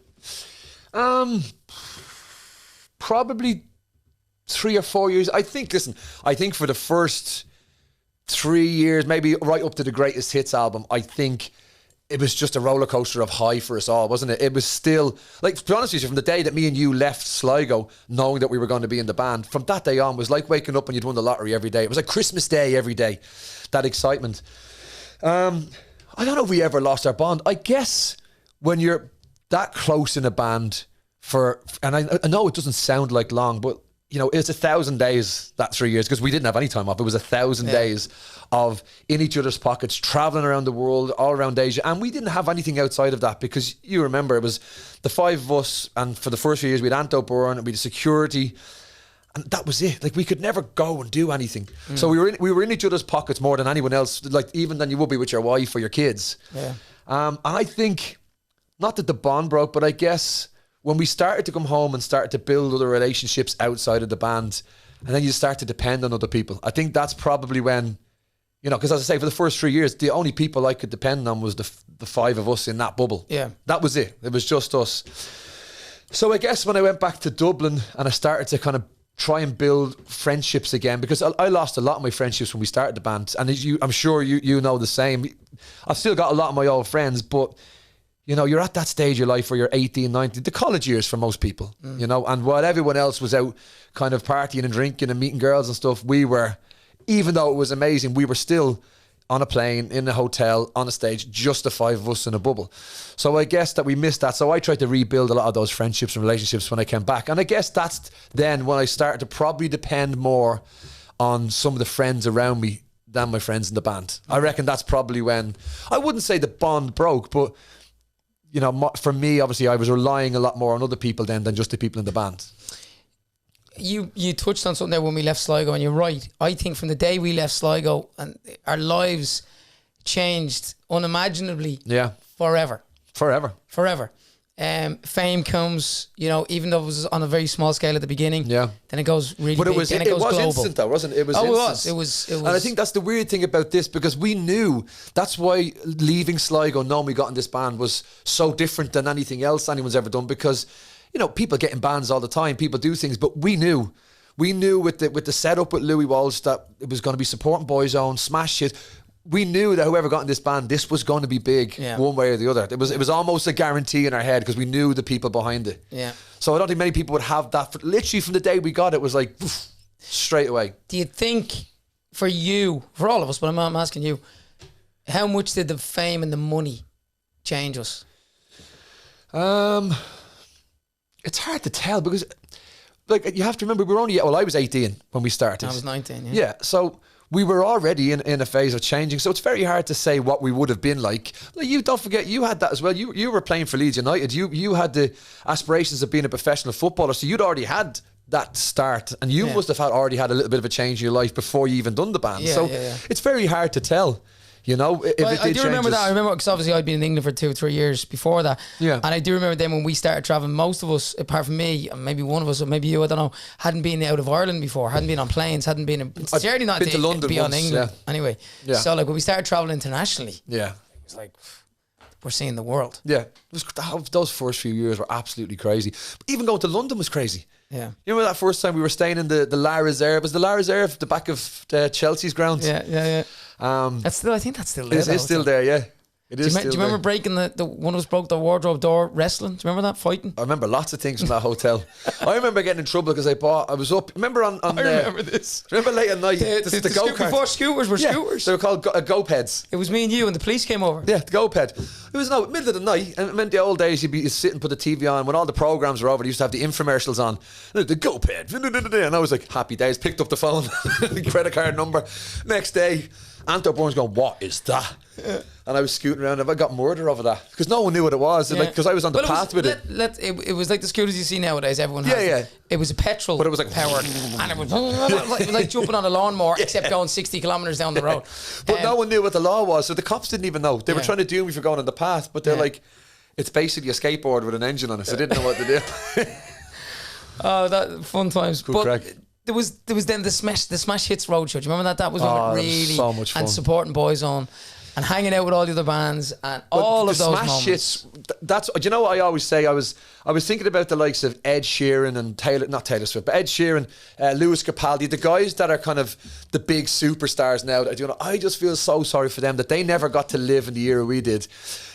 S3: Probably 3 or 4 years. I think for the first 3 years, maybe right up to the Greatest Hits album, I think it was just a roller coaster of high for us all, wasn't it? It was still, like, to be honest with you, from the day that me and you left Sligo, knowing that we were going to be in the band, from that day on was like waking up and you'd won the lottery every day. It was like Christmas Day every day, that excitement. I don't know if we ever lost our bond. I guess when you're that close in a band and I know it doesn't sound like long, but you know, it's 1,000 days, that 3 years, because we didn't have any time off. It was 1,000 days of in each other's pockets, traveling around the world, all around Asia. And we didn't have anything outside of that because you remember it was the 5 of us. And for the first few years, we had Anto Byrne and we had security. And that was it. Like, we could never go and do anything. So we were in each other's pockets more than anyone else, like even than you would be with your wife or your kids.
S1: Yeah.
S3: And I think, not that the bond broke, but I guess when we started to come home and started to build other relationships outside of the band, and then you start to depend on other people, I think that's probably when, you know, because as I say, for the first 3 years, the only people I could depend on was the 5 of us in that bubble.
S1: Yeah.
S3: That was it. It was just us. So I guess when I went back to Dublin and I started to kind of try and build friendships again, because I lost a lot of my friendships when we started the band, and as I'm sure you know the same. I've still got a lot of my old friends, but you know, you're at that stage of your life where you're 18, 19, the college years for most people, you know, and while everyone else was out kind of partying and drinking and meeting girls and stuff, we were, even though it was amazing, we were still on a plane, in a hotel, on a stage, just the 5 of us in a bubble. So I guess that we missed that. So I tried to rebuild a lot of those friendships and relationships when I came back. And I guess that's then when I started to probably depend more on some of the friends around me than my friends in the band. I reckon that's probably when, I wouldn't say the bond broke, but you know, for me, obviously, I was relying a lot more on other people then than just the people in the band.
S1: You touched on something there when we left Sligo, and you're right. I think from the day we left Sligo, and our lives changed unimaginably.
S3: Yeah.
S1: Forever. fame comes, you know, even though it was on a very small scale at the beginning.
S3: Yeah.
S1: Then it goes really
S3: But
S1: big.
S3: it was
S1: Then it goes global.
S3: instant though, wasn't it? It was instant.
S1: It was.
S3: And I think that's the weird thing about this, because we knew that's why leaving Sligo, knowing we got in this band, was so different than anything else anyone's ever done, because, you know, people get in bands all the time, people do things, but we knew with the setup with Louis Walsh that it was going to be supporting Boyzone, smash shit. We knew that whoever got in this band, this was going to be big, one way or the other. It was almost a guarantee in our head, because we knew the people behind it.
S1: Yeah.
S3: So I don't think many people would have that. Literally from the day we got it, was like poof, straight away.
S1: Do you think, for you, for all of us, but I'm asking you, how much did the fame and the money change us?
S3: It's hard to tell, because, like, you have to remember, we were only, I was 18 when we started.
S1: I was 19. Yeah.
S3: Yeah, so we were already in a phase of changing, so it's very hard to say what we would have been like. You don't forget, you had that as well. You were playing for Leeds United. You had the aspirations of being a professional footballer, so you'd already had that start, and you must have already had a little bit of a change in your life before you even done the band. It's very hard to tell. You know, if it
S1: I do remember that. I remember, because obviously I'd been in England for 2 or 3 years before that.
S3: Yeah.
S1: And I do remember then when we started travelling, most of us, apart from me, maybe one of us, or maybe you, I don't know, hadn't been out of Ireland before, hadn't been on planes, hadn't been, certainly not
S3: been to London
S1: beyond
S3: once,
S1: England. Anyway.
S3: Yeah.
S1: So like when we started travelling internationally,
S3: Yeah.
S1: it's like, we're seeing the world.
S3: Yeah. Those first few years were absolutely crazy. Even going to London was crazy.
S1: Yeah.
S3: You remember that first time we were staying in the La Reserve? Was the La Reserve the back of Chelsea's ground?
S1: Yeah. That's still, I think that's still there.
S3: It's still there, yeah. It is.
S1: Do you remember breaking the one of us broke the wardrobe door wrestling? Do you remember that, fighting?
S3: I remember lots of things from that hotel. I remember getting in trouble because I was up. Remember on
S1: I remember this.
S3: Remember late at night the go-kart.
S1: Before scooters were scooters.
S3: They were called go-peds.
S1: It was me and you, and the police came over.
S3: Yeah, the go-ped. It was middle of the night, and it meant the old days you'd sit and put the TV on. When all the programs were over, they used to have the infomercials on. The go-ped. And I was like, happy days. Picked up the phone, credit card number. Next day, Anto Burns going, what is that? And I was scooting around, and I got murder over that because no one knew what it was. Because I was on the path with it.
S1: It was like the scooters you see nowadays. Everyone has.
S3: Yeah.
S1: It was a petrol,
S3: but it was like
S1: powered, and it was like jumping on a lawnmower, except going 60 kilometers down the road.
S3: But no one knew what the law was, so the cops didn't even know. They were trying to do me for going on the path, but they're like, it's basically a skateboard with an engine on it, so they didn't know what to do.
S1: Oh, that fun times.
S3: Good crack.
S1: There was then the Smash Hits Roadshow. Do you remember that? That was one really
S3: so much fun.
S1: And supporting Boyzone and hanging out with all the other bands and all of those
S3: Smash
S1: moments.
S3: Hits, that's, do you know what I always say? I was thinking about the likes of Ed Sheeran and not Taylor Swift, but Ed Sheeran, Lewis Capaldi, the guys that are kind of the big superstars now that I do know. I just feel so sorry for them that they never got to live in the era we did.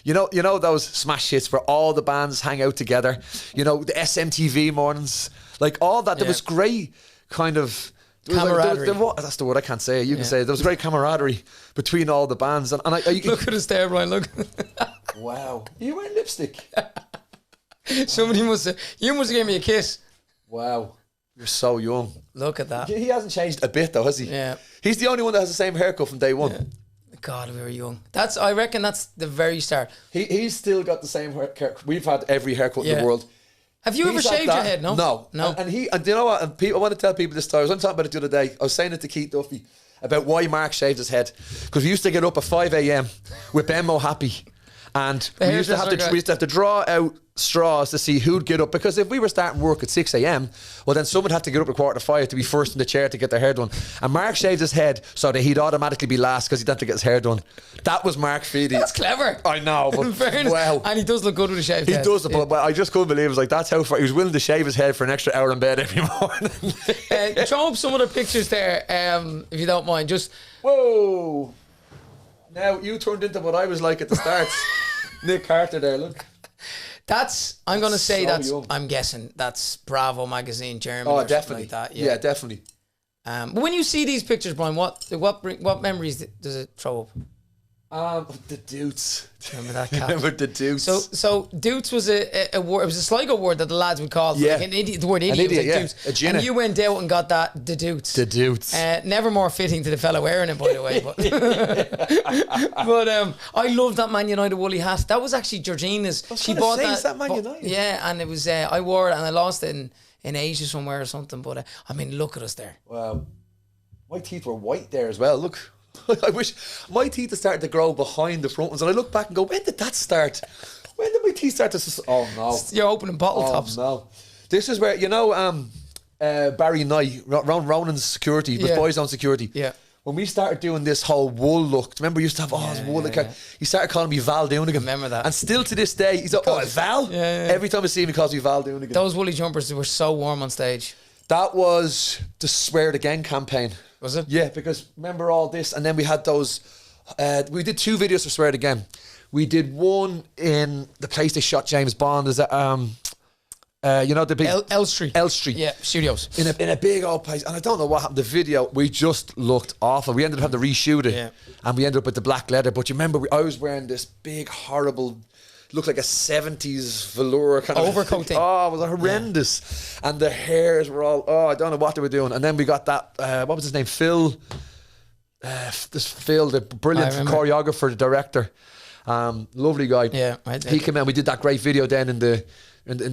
S3: You know those Smash Hits where all the bands hang out together. You know, the SMTV mornings, like all that. There was great kind of
S1: camaraderie.
S3: That's the word I can't say. You can say it. There was great camaraderie between all the bands. And I
S1: look at us there, Brian. Look.
S3: Wow. You wearing lipstick?
S1: Somebody must have gave me a kiss.
S3: Wow. You're so young.
S1: Look at that.
S3: He hasn't changed a bit though, has he?
S1: Yeah.
S3: He's the only one that has the same haircut from day one.
S1: Yeah. God, we were young. I reckon that's the very start.
S3: He's still got the same haircut. We've had every haircut in the world.
S1: Have you ever shaved your head?
S3: No. And you know what? And I want to tell people this story. I was talking about it the other day. I was saying it to Keith Duffy about why Mark shaved his head. Because we used to get up at 5 a.m. with Ben Mohappy. And we used to have to draw out straws to see who'd get up, because if we were starting work at 6 a.m, well then someone had to get up at 4:45 to be first in the chair to get their hair done. And Mark shaved his head so that he'd automatically be last because he'd have to get his hair done. That was Mark Feedy.
S1: That's clever.
S3: I know, but wow.
S1: And he does look good with a shaved head.
S3: He does, but I just couldn't believe it. Was like, that's how far he was willing to shave his head for an extra hour in bed every morning.
S1: Show up some of the pictures there, if you don't mind. Just
S3: whoa. Now you turned into what I was like at the start. Nick Carter there, look.
S1: I'm going to say
S3: so
S1: that's,
S3: young.
S1: I'm guessing that's Bravo magazine, Germany.
S3: Oh,
S1: or
S3: definitely.
S1: something like that.
S3: Yeah, definitely.
S1: But when you see these pictures, Brian, what memories does it throw up?
S3: The Doots.
S1: Remember that cat?
S3: Remember the Doots?
S1: So Doots was a word. It was a Sligo word that the lads would call.
S3: Yeah.
S1: Like an idiot. The word idiot.
S3: An idiot,
S1: was like
S3: yeah.
S1: Doots.
S3: A ginna.
S1: And you went out and got that the Doots.
S3: The Doots.
S1: Never more fitting to the fellow wearing it, by the way. But, but I loved that Man United woolly hat. That was actually Georgina's. She bought that.
S3: Is that Man United?
S1: Yeah, and it was. I wore it and I lost it in Asia somewhere or something. But I mean, look at us there.
S3: Wow. My teeth were white there as well. Look. I wish my teeth had started to grow behind the front ones, and I look back and go, when did that start? When did my teeth start to... Oh, no.
S1: You're opening bottle tops.
S3: No. This is where, Barry Knight, Ronan's security, was
S1: Yeah.
S3: Boys on Security.
S1: Yeah.
S3: When we started doing this whole wool look, remember you used to have, his wool look. He started calling me Val Doonigan.
S1: Remember that.
S3: And still to this day, he's like, Val?
S1: Yeah.
S3: Every time I see him, he calls me Val Doonigan.
S1: Those woolly jumpers were so warm on stage.
S3: That was the Swear It Again campaign.
S1: Was it?
S3: Yeah, because remember all this, and then we had those. We did 2 videos for Swear It Again. We did one in the place they shot James Bond. Is that the big
S1: Elstree.
S3: Elstree.
S1: Yeah, studios.
S3: In a big old place, and I don't know what happened. The video, we just looked awful. We ended up having to reshoot it,
S1: Yeah.
S3: and we ended up with the black leather. But you remember, I was wearing this big, horrible, looked like a 70s velour kind of
S1: Overcoat thing.
S3: Oh, it was horrendous. And the hairs were all, I don't know what they were doing. And then we got that, what was his name? Phil, the brilliant
S1: I remember.
S3: choreographer, the director. Lovely guy.
S1: Yeah,
S3: he came out. We did that great video then in the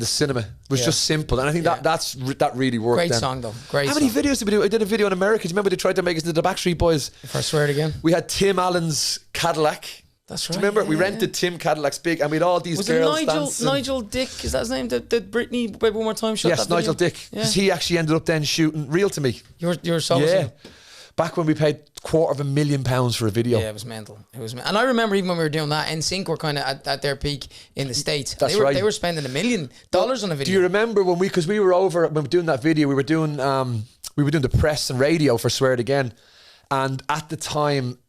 S3: cinema. It was just simple, and I think that really worked.
S1: Great
S3: then.
S1: song though. Great.
S3: How many
S1: song.
S3: videos did we do? I did a video in America. Do you remember they tried to make us into the Backstreet Boys?
S1: If I swear it again.
S3: We had Tim Allen's Cadillac.
S1: That's
S3: Do
S1: right.
S3: you remember? We
S1: yeah,
S3: rented Tim Cadillac's big, and we had all these
S1: Was it
S3: girls dancing.
S1: Nigel Dick? Is that his name? That Britney Baby One More Time shot?
S3: Yes,
S1: that video?
S3: Nigel Dick.
S1: Yeah.
S3: Because he actually ended up then shooting Real to Me.
S1: You're so
S3: Yeah. Back when we paid £250,000 for a video.
S1: Yeah, it was mental. And I remember even when we were doing that, NSYNC were kind of at their peak in the States.
S3: That's
S1: they were,
S3: right.
S1: They were spending $1 million on a video.
S3: Do you remember when because we were over when we were doing that video, we were doing the press and radio for Swear It Again, and at the time,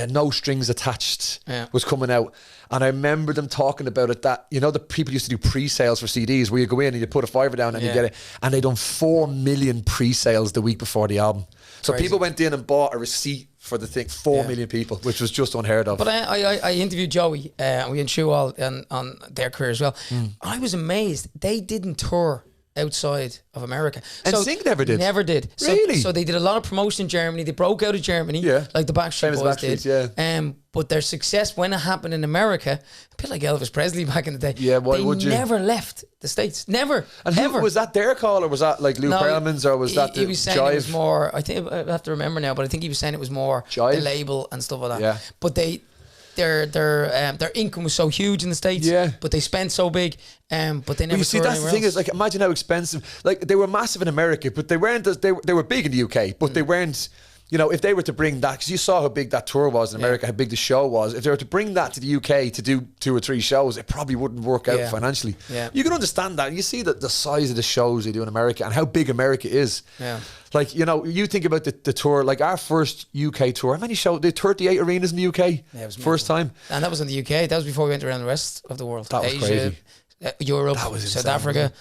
S3: No Strings Attached was coming out, and I remember them talking about it. That the people used to do pre-sales for CDs where you go in and you put a $5 down and you get it, and they done 4 million pre-sales the week before the album. So
S1: Crazy.
S3: people went in and bought a receipt for the thing, 4 million people, which was just unheard of.
S1: But I interviewed Joey, and we interviewed all on their career as well. I was amazed they didn't tour outside of America.
S3: And NSYNC never did?
S1: Never did.
S3: Really?
S1: So they did a lot of promotion in Germany. They broke out of Germany, like the Backstreet
S3: Famous
S1: Boys
S3: Backstreets,
S1: did.
S3: yeah.
S1: But their success when it happened in America, a bit like Elvis Presley back in the day.
S3: Yeah, why
S1: they
S3: would you?
S1: never left the States. Never.
S3: And
S1: ever.
S3: was that their call, or was that like Lou Pearlman's, or was that the
S1: he was saying
S3: Jive?
S1: it was more. I think I have to remember now, but I think he was saying it was more
S3: Jive?
S1: the label and stuff like that.
S3: Yeah.
S1: But their income was so huge in the States.
S3: Yeah.
S1: But they spent so big. But they never.
S3: You see,
S1: toured
S3: that's the
S1: anywhere
S3: thing
S1: else.
S3: is, like, imagine how expensive. Like, they were massive in America, but they weren't. They were big in the UK, but they weren't. If they were to bring that, because you saw how big that tour was in America, how big the show was. If they were to bring that to the UK to do 2 or 3 shows, it probably wouldn't work out financially.
S1: Yeah.
S3: You can understand that. You see the size of the shows they do in America and how big America is.
S1: Yeah.
S3: Like, you think about the tour, like our first UK tour, how many shows? They had 38 arenas in the UK.
S1: Yeah, it was
S3: first time.
S1: And that was in the UK. That was before we went around the rest of the world.
S3: That was
S1: Asia,
S3: crazy.
S1: Europe,
S3: That was
S1: South
S3: insane,
S1: Africa.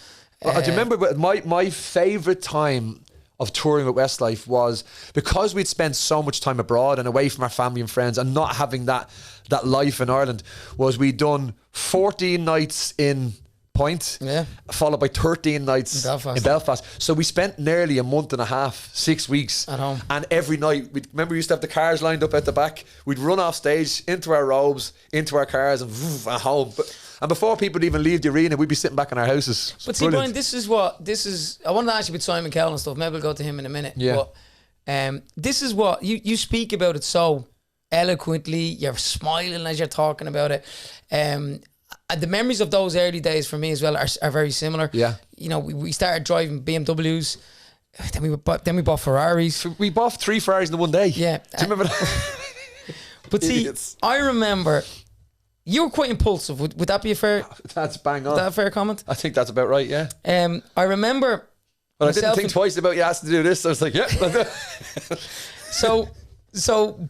S3: Do you remember my favourite time of touring with Westlife was because we'd spent so much time abroad and away from our family and friends and not having that life in Ireland, was we'd done 14 nights in Point, followed by 13 nights in Belfast. So we spent nearly a month and a half, 6 weeks
S1: at home.
S3: And every night, we used to have the cars lined up at the back. We'd run off stage, into our robes, into our cars, and home. And before people would even leave the arena, we'd be sitting back in our houses.
S1: But see, Brian, this is. I wanted to ask you about Simon Cowell and stuff. Maybe we'll go to him in a minute.
S3: Yeah.
S1: But this is what you speak about it so eloquently. You're smiling as you're talking about it. The memories of those early days for me as well are very similar.
S3: Yeah.
S1: We started driving BMWs. Then we bought Ferraris.
S3: We bought 3 Ferraris in one day.
S1: Yeah.
S3: Do you remember that?
S1: But see,
S3: Idiots.
S1: I remember you were quite impulsive. Would that be a fair?
S3: That's bang on.
S1: Is that a fair comment?
S3: I think that's about right, yeah.
S1: I remember.
S3: But I didn't think twice about you asked to do this. I was like, yeah.
S1: So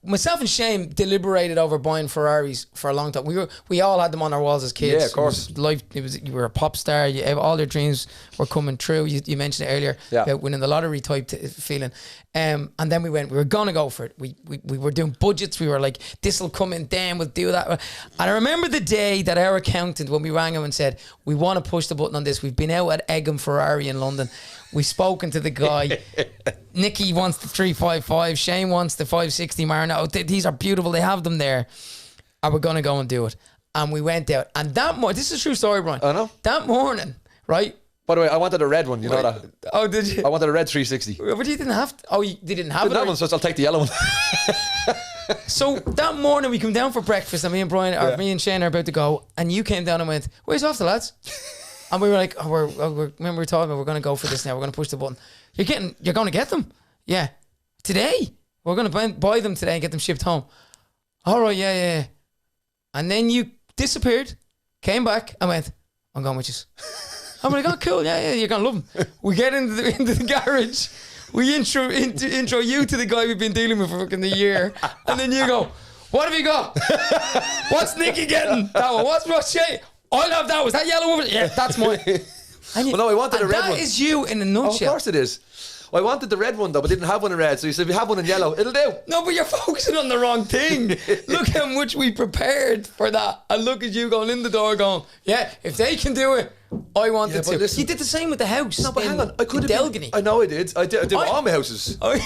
S1: myself and Shane deliberated over buying Ferraris for a long time. We all had them on our walls as kids.
S3: Yeah, of course.
S1: You were a pop star. All your dreams were coming true. You mentioned it earlier about winning the lottery type feeling. And then we were gonna go for it. We were doing budgets. We were like, this will come in, then we'll do that. And I remember the day that our accountant, when we rang him and said, we want to push the button on this. We've been out at Egham Ferrari in London. We've spoken to the guy. Nicky wants the 355. Shane wants the 560 Marino. These are beautiful. They have them there. And we're going to go and do it. And we went out. And that morning, this is a true story, Brian.
S3: I know.
S1: That morning, right?
S3: By the way, I wanted a red one, you know that.
S1: Oh, did you?
S3: I wanted a red 360.
S1: But you didn't have to. Oh, they didn't have
S3: That one, so I'll take the yellow one.
S1: So that morning we come down for breakfast, and me and Brian, or me and Shane are about to go, and you came down and went, "Where's off the lads?" And we were like, remember we were talking, we're going to go for this now. We're going to push the button. You're going to get them? Yeah. Today? We're going to buy them today and get them shipped home. All right, yeah. And then you disappeared, came back, and went, "I'm going with you." I'm like, "Oh, cool, yeah, you're going to love them." We get into the garage. We intro you to the guy we've been dealing with for fucking a year. And then you go, "What have you got? What's Nicky getting? That one. What's Shay? I'll have that. Was that yellow one?" "Yeah, that's mine."
S3: Well, no, I wanted a red one.
S1: That is you in a nutshell.
S3: Oh, of course it is. I wanted the red one though, but didn't have one in red. So you said, if you have one in yellow, it'll do.
S1: No, but you're focusing on the wrong thing. Look how much we prepared for that. And look at you going in the door going, "Yeah, if they can do it, I want it to."
S3: Listen,
S1: you did the same with the house.
S3: No, but hang on. I could have
S1: Delgany.
S3: I know I did. I did with all my houses.
S1: I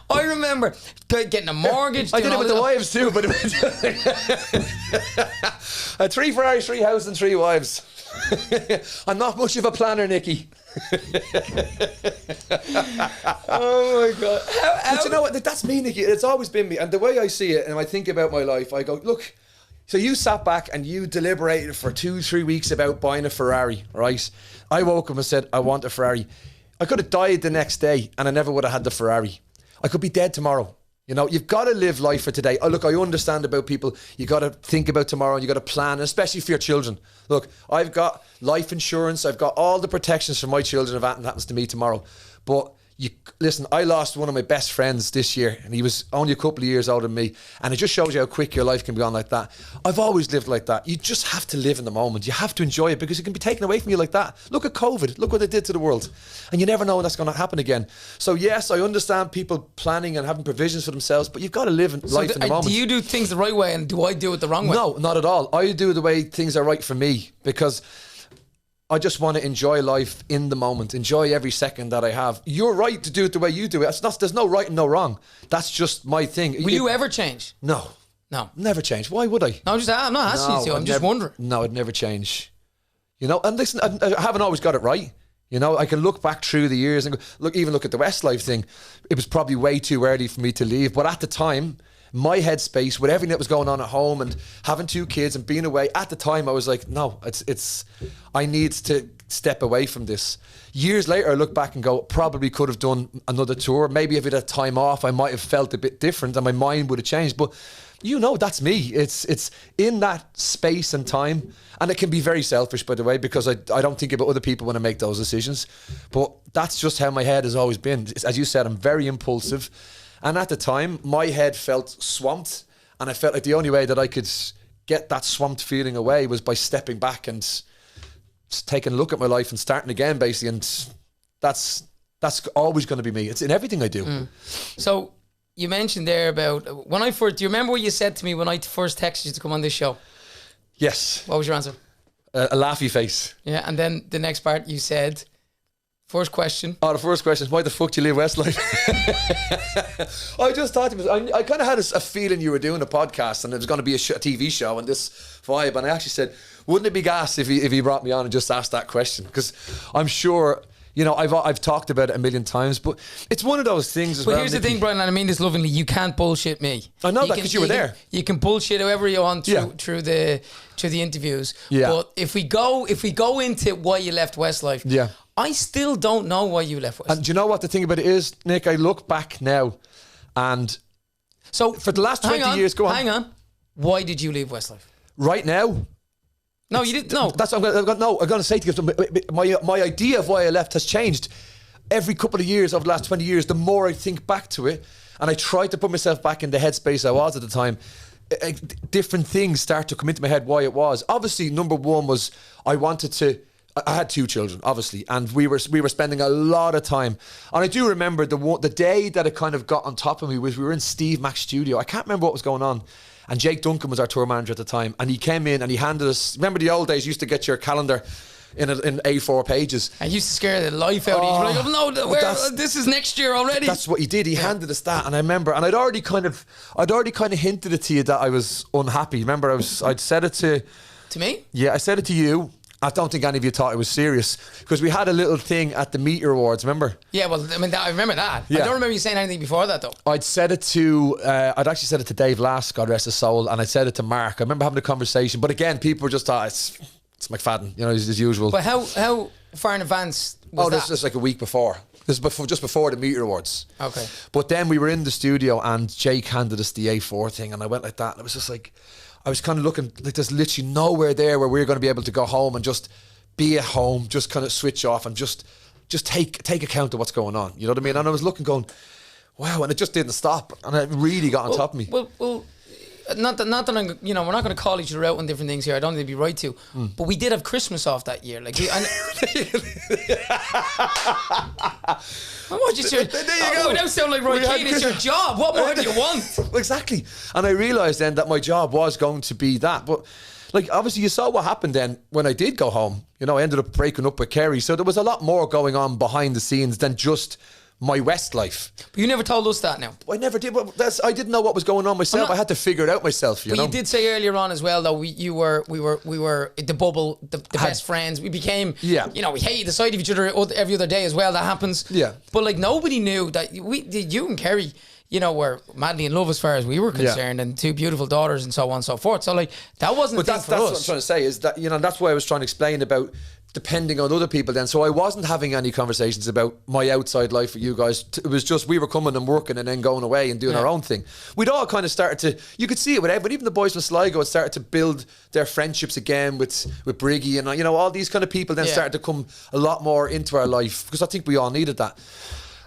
S1: remember getting a mortgage.
S3: I did it with the wives too, but I had 3 Ferraris, 3 houses and 3 wives. I'm not much of a planner, Nicky.
S1: Oh my God.
S3: But you know what? That's me, Nicky. It's always been me. And the way I see it, and I think about my life, I go, look, so you sat back and you deliberated for 2-3 weeks about buying a Ferrari, right? I woke up and said, "I want a Ferrari." I could have died the next day and I never would have had the Ferrari. I could be dead tomorrow. You know, you've got to live life for today. Oh, look, I understand about people. You got to think about tomorrow and you got to plan, especially for your children. Look, I've got life insurance. I've got all the protections for my children if anything happens to me tomorrow. But listen, I lost one of my best friends this year and he was only a couple of years older than me. And it just shows you how quick your life can be gone like that. I've always lived like that. You just have to live in the moment. You have to enjoy it because it can be taken away from you like that. Look at COVID. Look what it did to the world. And you never know when that's going to happen again. So yes, I understand people planning and having provisions for themselves, but you've got to live life in the moment.
S1: Do you do things the right way and do I do it the wrong way?
S3: No, not at all. I do the way things are right for me because I just want to enjoy life in the moment, enjoy every second that I have. You're right to do it the way you do it. There's no right and no wrong. That's just my thing.
S1: Will you ever change?
S3: No.
S1: No.
S3: Never change. Why would I?
S1: No, I'm not asking you to. I'm just wondering.
S3: No, I'd never change. You know, and listen, I haven't always got it right. You know, I can look back through the years and look at the Westlife thing. It was probably way too early for me to leave. But at the time, my headspace with everything that was going on at home and having 2 kids and being away, at the time I was like, no, I need to step away from this. Years later I look back and go, probably could have done another tour. Maybe if it had time off I might have felt a bit different and my mind would have changed. But you know, that's me. It's in that space and time, and it can be very selfish, by the way, because I don't think about other people when I make those decisions. But that's just how my head has always been. As you said, I'm very impulsive. And at the time, my head felt swamped, and I felt like the only way that I could get that swamped feeling away was by stepping back and just taking a look at my life and starting again, basically. And that's always going to be me. It's in everything I do.
S1: So you mentioned there about when I first. Do you remember what you said to me when I first texted you to come on this show?
S3: Yes.
S1: What was your answer?
S3: A laughy face.
S1: Yeah, and then the next part you said. First question.
S3: Oh, the first question is, why the fuck do you leave Westlife? I just thought to myself, I kind of had a feeling you were doing a podcast and it was going to be a TV show and this vibe. And I actually said, wouldn't it be gas if he brought me on and just asked that question? Because I'm sure, you know, I've talked about it a million times, but it's one of those things as well.
S1: But here's the thing, Brian, and I mean this lovingly, you can't bullshit me.
S3: I know that because you were there.
S1: You can bullshit however you want through the interviews.
S3: Yeah.
S1: But if we go into why you left Westlife,
S3: yeah,
S1: I still don't know why you left Westlife.
S3: And do you know what the thing about it is, Nick? I look back now, and so for the last 20 years, go on.
S1: Hang on. Why did you leave Westlife?
S3: Right now?
S1: No, you didn't. No,
S3: that's what I'm going to say to you. My idea of why I left has changed every couple of years over the last 20 years. The more I think back to it, and I try to put myself back in the headspace I was at the time, different things start to come into my head why it was. Obviously, number one was I had 2 children, obviously, and we were spending a lot of time. And I do remember the day that it kind of got on top of me was we were in Steve Mac's studio. I can't remember what was going on. And Jake Duncan was our tour manager at the time. And he came in and he handed us, remember the old days, you used to get your calendar in A4 pages.
S1: I used to scare the life out of you. You're like, oh no, this is next year already.
S3: That's what he did. He handed us that. And I remember, and I'd already kind of hinted it to you that I was unhappy. Remember, I'd said it to
S1: me?
S3: Yeah, I said it to you. I don't think any of you thought it was serious because we had a little thing at the Meteor Awards, remember?
S1: Yeah, well, I mean, I remember that. I
S3: Yeah.
S1: don't remember you saying anything before that, though.
S3: I'd actually said it to Dave last, God rest his soul, and I said it to Mark. I remember having a conversation, but again, people were just thought it's McFadden, you know, as usual.
S1: But how far in advance was
S3: This
S1: that?
S3: is like a week before. This is just before the Meteor Awards.
S1: Okay.
S3: But then we were in the studio and Jake handed us the A4 thing and I went like that and it was just like, I was kind of looking like there's literally nowhere there where we're going to be able to go home and just be at home, just kind of switch off and just take account of what's going on. You know what I mean? And I was looking going, wow, and it just didn't stop. And it really got on top of me.
S1: Well, not that I'm, you know, we're not going to call each other out on different things here. I don't think it'd be right to. But we did have Christmas off that year. Like, what you say?
S3: There you go.
S1: Now sound like Roy
S3: We had
S1: Keane. It's your job. What more do you want?
S3: Exactly. And I realised then that my job was going to be that. But like, obviously you saw what happened then when I did go home. You know, I ended up breaking up with Kerry. So there was a lot more going on behind the scenes than just my Westlife.
S1: But you never told us that now.
S3: I never did. Well, I didn't know what was going on myself. I had to figure it out myself. You know.
S1: You did say earlier on as well, though. We were the bubble, the best friends. We became.
S3: Yeah.
S1: You know, we hated the sight of each other every other day as well. That happens.
S3: Yeah.
S1: But like nobody knew that you and Kerry, you know, were madly in love as far as we were concerned, and two beautiful daughters and so on and so forth. So like that wasn't.
S3: But
S1: the
S3: that's
S1: thing for
S3: what I'm
S1: us.
S3: trying to say is that, you know, that's why I was trying to explain about depending on other people then. So I wasn't having any conversations about my outside life with you guys. It was just we were coming and working and then going away and doing our own thing. We'd all kind of started to, you could see it with everyone, even the boys from Sligo had started to build their friendships again with Briggy and, you know, all these kind of people then started to come a lot more into our life because I think we all needed that.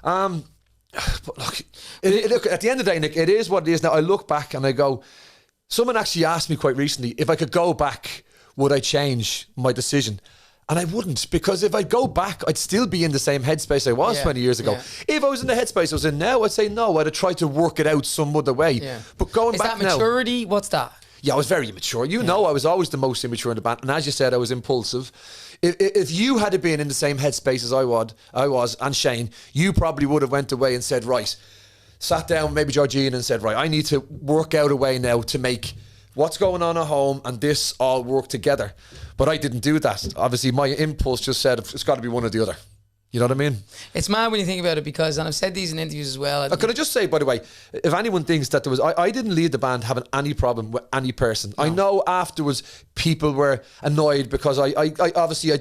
S3: But look, look, at the end of the day, Nick, it is what it is now. I look back and I go, someone actually asked me quite recently, if I could go back, would I change my decision? And I wouldn't, because if I go back, I'd still be in the same headspace I was 20 years ago.
S1: Yeah.
S3: If I was in the headspace I was in now, I'd say no, I'd have tried to work it out some other way.
S1: Yeah.
S3: But going
S1: Is
S3: back
S1: that
S3: now...
S1: maturity? What's that?
S3: Yeah, I was very immature. You know, I was always the most immature in the band. And as you said, I was impulsive. If you had been in the same headspace as I was, and Shane, you probably would have went away and said, right, sat down, maybe Georgina, and said, right, I need to work out a way now to make what's going on at home and this all work together. But I didn't do that. Obviously, my impulse just said, it's got to be one or the other. You know what I mean?
S1: It's mad when you think about it because, and I've said these in interviews as well.
S3: Can I just say, by the way, if anyone thinks that there was... I didn't leave the band having any problem with any person. No. I know afterwards people were annoyed because I obviously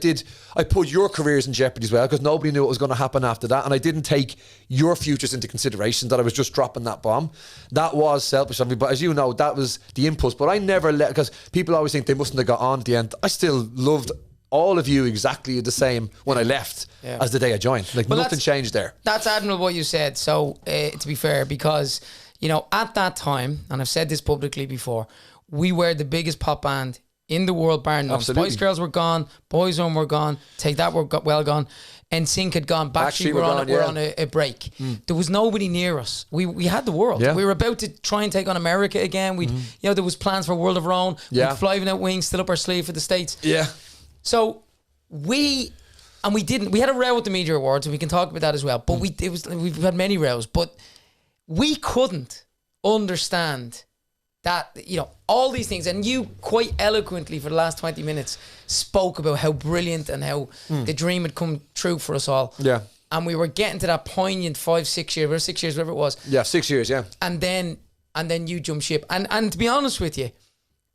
S3: I put your careers in jeopardy as well because nobody knew what was going to happen after that, and I didn't take your futures into consideration, that I was just dropping that bomb. That was selfish of me, but as you know, that was the impulse. But I never let... Because people always think they mustn't have got on at the end. I still loved all of you exactly the same when I left as the day I joined. Like, well, nothing changed there.
S1: That's admirable what you said. So, to be fair, because, you know, at that time, and I've said this publicly before, we were the biggest pop band in the world, bar none. Spice Girls were gone, Boyzone were gone, Take That were well gone, NSYNC had gone, Backstreet were on a break. There was nobody near us. We had the world. We were about to try and take on America again. You know, there was plans for World of Our Own. We'd flying out wings, still up our sleeve for the States.
S3: Yeah.
S1: So we didn't. We had a row with the Media Awards, and we can talk about that as well. But we've had many rows, but we couldn't understand that, you know, all these things. And you quite eloquently for the last 20 minutes spoke about how brilliant and how the dream had come true for us all.
S3: Yeah.
S1: And we were getting to that poignant 5-6 years, or 6 years, whatever it was.
S3: Yeah, 6 years. Yeah.
S1: And then you jump ship. And to be honest with you,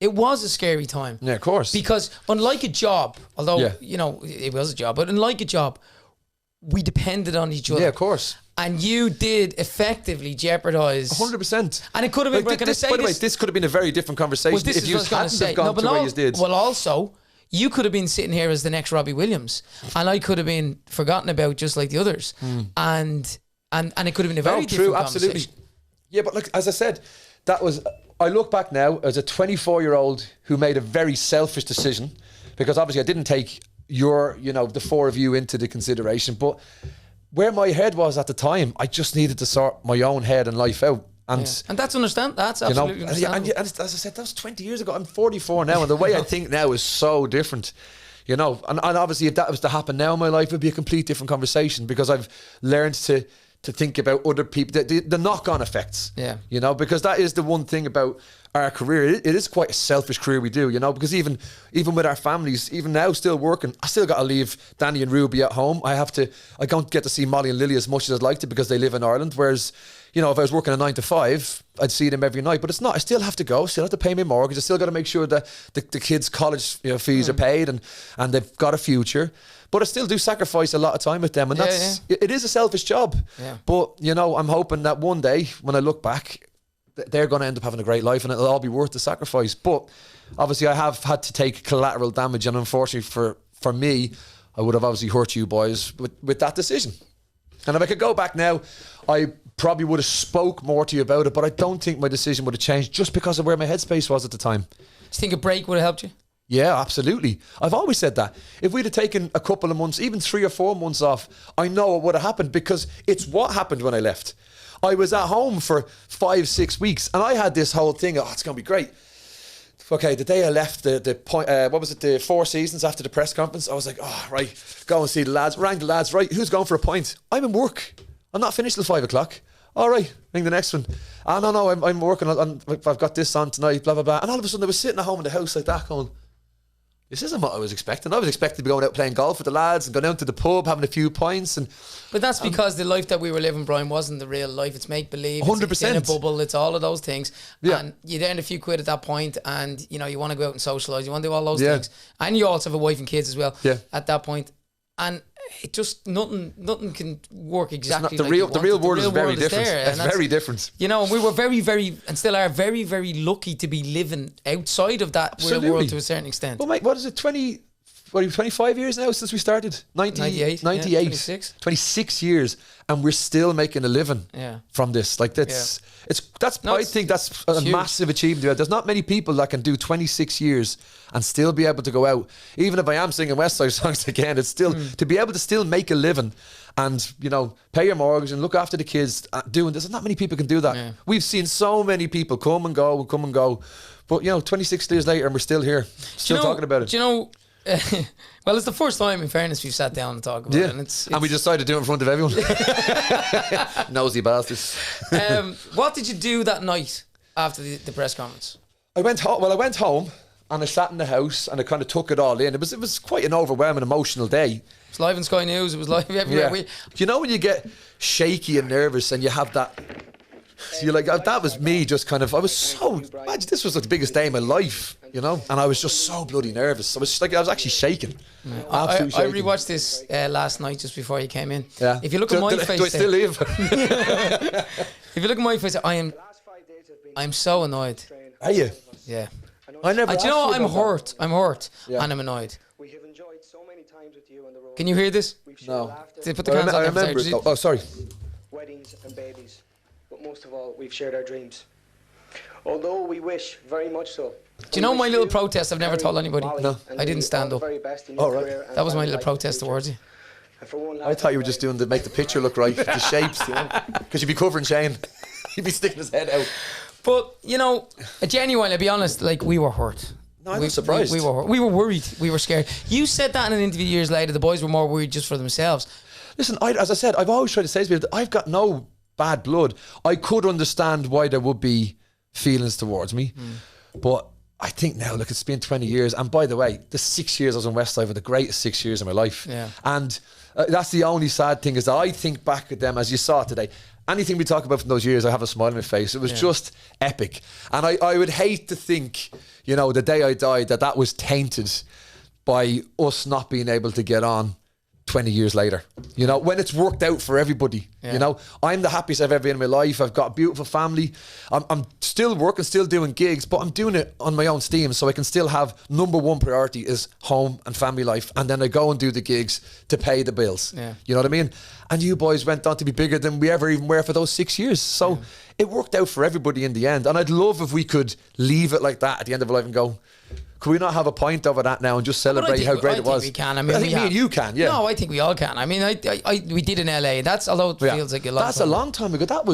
S1: it was a scary time.
S3: Yeah, of course.
S1: Because unlike a job, although, you know, it was a job, but unlike a job, we depended on each other.
S3: Yeah, of course.
S1: And you did effectively jeopardise
S3: 100%.
S1: And it could have been,
S3: like, by the way, this could have been a very different conversation if you hadn't have gone to where you did.
S1: Well, also, you could have been sitting here as the next Robbie Williams, and I could have been forgotten about just like the others. And it could have been a very different conversation.
S3: Absolutely. Yeah, but look, as I said, that was... I look back now as a 24-year-old who made a very selfish decision, because obviously I didn't take the four of you into the consideration, but where my head was at the time, I just needed to sort my own head and life out. And that's
S1: understandable. That's absolutely understandable.
S3: And as I said, that was 20 years ago. I'm 44 now, and the way I think now is so different. You know, and obviously if that was to happen now in my life, it would be a complete different conversation, because I've learned to think about other people, the knock-on effects.
S1: Yeah.
S3: You know, because that is the one thing about our career, it is quite a selfish career we do, you know, because even with our families, even now still working, I still got to leave Danny and Ruby at home. I don't get to see Molly and Lily as much as I'd like to because they live in Ireland. Whereas, you know, if I was working a 9 to 5, I'd see them every night. But it's not. I still have to go. Still have to pay my mortgage. I still got to make sure that the kids' college fees are paid and they've got a future. But I still do sacrifice a lot of time with them, and it is a selfish job. Yeah. But you know, I'm hoping that one day when I look back, they're going to end up having a great life, and it'll all be worth the sacrifice. But obviously, I have had to take collateral damage, and unfortunately for me, I would have obviously hurt you boys with that decision. And if I could go back now, I probably would have spoke more to you about it, but I don't think my decision would have changed just because of where my headspace was at the time.
S1: Do you think a break would have helped you?
S3: Yeah, absolutely. I've always said that. If we'd have taken a couple of months, even 3 or 4 months off, I know it would have happened because it's what happened when I left. I was at home for 5-6 weeks and I had this whole thing, it's going to be great. Okay, the day I left the 4 Seasons after the press conference, I was like, right, go and see the lads. Rang the lads, right, who's going for a pint? I'm in work. I'm not finished till 5 o'clock. All right, ring the next one. No, I'm working on, I've got this on tonight, blah, blah, blah. And all of a sudden I was sitting at home in the house like that going, this isn't what I was expecting. I was expecting to be going out playing golf with the lads and going down to the pub, having a few pints.
S1: But that's because the life that we were living, Brian, wasn't the real life. It's make-believe.
S3: 100%.
S1: It's in a bubble. It's all of those things.
S3: Yeah.
S1: And you earn a few quid at that point and, you know, you want to go out and socialise. You want to do all those things. And you also have a wife and kids as well at that point. And it just, nothing can work exactly
S3: the
S1: like
S3: real the real world is very
S1: is
S3: different.
S1: there,
S3: It's very different.
S1: You know, and we were very, very, and still are very, very lucky to be living outside of that real world to a certain extent.
S3: Well, mate, what is it, 25 years now since we started? 98. 26 years, and we're still making a living from this. Like I think that's a massive achievement. There's not many people that can do 26 years and still be able to go out. Even if I am singing Westlife songs again, it's still to be able to still make a living and, you know, pay your mortgage and look after the kids doing this. Not many people can do that. Yeah. We've seen so many people come and go, but you know, 26 years later and we're still here, still talking about it.
S1: Do you know? Well, it's the first time, in fairness, we've sat down and talked about it. And
S3: we decided to do it in front of everyone. Nosy bastards.
S1: What did you do that night after the press conference?
S3: I went home and I sat in the house and I kind of took it all in. It was quite an overwhelming, emotional day.
S1: It was live on Sky News. It was live everywhere.
S3: Yeah. You know when you get shaky and nervous and you have that... You're like, that was me just kind of... imagine this was the biggest day of my life, you know? And I was just so bloody nervous. I was actually shaking. Yeah. Absolutely shaking.
S1: I rewatched this last night just before you came in.
S3: Yeah.
S1: If you look at my face...
S3: Do I still leave?
S1: If you look at my face, I'm so annoyed.
S3: Are you?
S1: Yeah.
S3: I never...
S1: Do you know what? I'm hurt. And I'm annoyed.
S6: We have enjoyed so many times with you on the road.
S1: Can you hear this?
S3: No.
S1: Put the cans on.
S3: I remember it. Oh, sorry.
S6: Weddings and babies. But most of all, we've shared our dreams. Although we wish very much so.
S1: Do you know my little protest? I've never told anybody.
S3: No.
S1: I didn't stand up.
S3: Oh, right.
S1: That was my little protest towards you.
S3: I thought you were just doing to make the picture look right, the shapes, you know, because you'd be covering Shane. He'd be sticking his head out.
S1: But, you know, genuinely, I'll be honest, like, we were hurt.
S3: No, I was surprised.
S1: We were hurt. We were worried. We were scared. You said that in an interview years later. The boys were more worried just for themselves.
S3: Listen, as I said, I've always tried to say to people that I've got no bad blood. I could understand why there would be feelings towards me. But I think now, look, it's been 20 years. And by the way, the 6 years I was in Westlife were the greatest 6 years of my life. Yeah. And that's the only sad thing is that I think back at them, as you saw today, anything we talk about from those years, I have a smile on my face. It was just epic. And I would hate to think, you know, the day I died, that was tainted by us not being able to get on 20 years later, you know, when it's worked out for everybody. You know, I'm the happiest I've ever been in my life. I've got a beautiful family. I'm still working, still doing gigs, but I'm doing it on my own steam, so I can still have number one priority is home and family life, and then I go and do the gigs to pay the bills. You know what I mean? And you boys went on to be bigger than we ever even were for those 6 years, so it worked out for everybody in the end. And I'd love if we could leave it like that at the end of our life and go, could we not have a pint over that now and just celebrate how great it was?
S1: I think we can. I mean,
S3: I think me and you can, yeah.
S1: No, I think we all can. I mean, we did in LA. That's, although it feels like a long time.
S3: That's a long time ago. That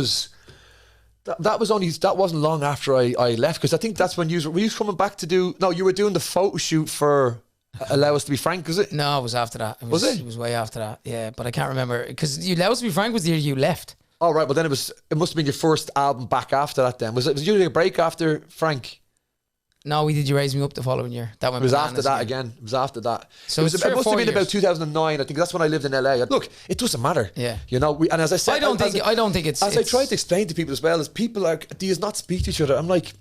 S3: wasn't long after I left, because I think that's when were you coming back to do, no, you were doing the photo shoot for Allow Us to Be Frank, was it?
S1: No, it was after that.
S3: Was it?
S1: It was way after that, yeah, but I can't remember, because Allow Us to Be Frank was the year you left.
S3: Oh, right. Well, then it must have been your first album back after that then. Was you doing a break after Frank?
S1: No, we did You Raise Me Up the following year. That went
S3: It was after that again. It was after that.
S1: So
S3: it
S1: it's
S3: must have been
S1: years.
S3: about 2009. I think that's when I lived in LA. Look, it doesn't matter.
S1: Yeah.
S3: You know, and as I said,
S1: I don't think it's...
S3: As I tried to explain to people as well, is people are, do you not speak to each other? I'm like,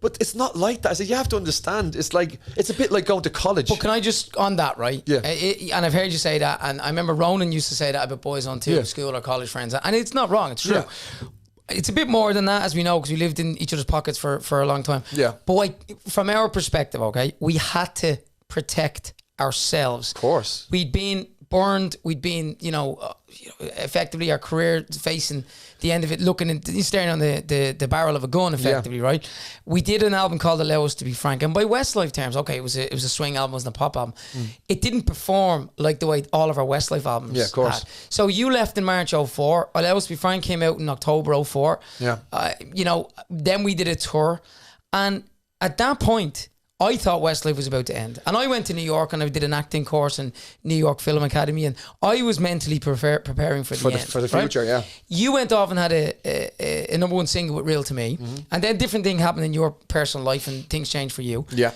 S3: but it's not like that. I said, you have to understand. It's like, it's a bit like going to college.
S1: But can I just, on that, right?
S3: Yeah.
S1: And I've heard you say that, and I remember Ronan used to say that about boys on too, school or college friends, and it's not wrong, it's true.
S3: Yeah.
S1: It's a bit more than that, as we know, because we lived in each other's pockets for a long time.
S3: Yeah.
S1: But from our perspective, okay, we had to protect ourselves.
S3: Of course.
S1: We'd been burned. We'd been, effectively our career facing the end of it, staring on the barrel of a gun, effectively, right? We did an album called Allow Us to Be Frank, and by Westlife terms, okay, it was a swing album, it wasn't a pop album. It didn't perform like the way all of our Westlife albums
S3: of course.
S1: had. So you left in March 04. Allow Us to Be Frank came out in October 04.
S3: Yeah.
S1: Then we did a tour, and at that point, I thought Westlife was about to end. And I went to New York and I did an acting course in New York Film Academy, and I was mentally preparing for the end.
S3: For the future,
S1: right?
S3: yeah.
S1: You went off and had a number one single with Real to Me, and then different thing happened in your personal life and things changed for you.
S3: Yeah.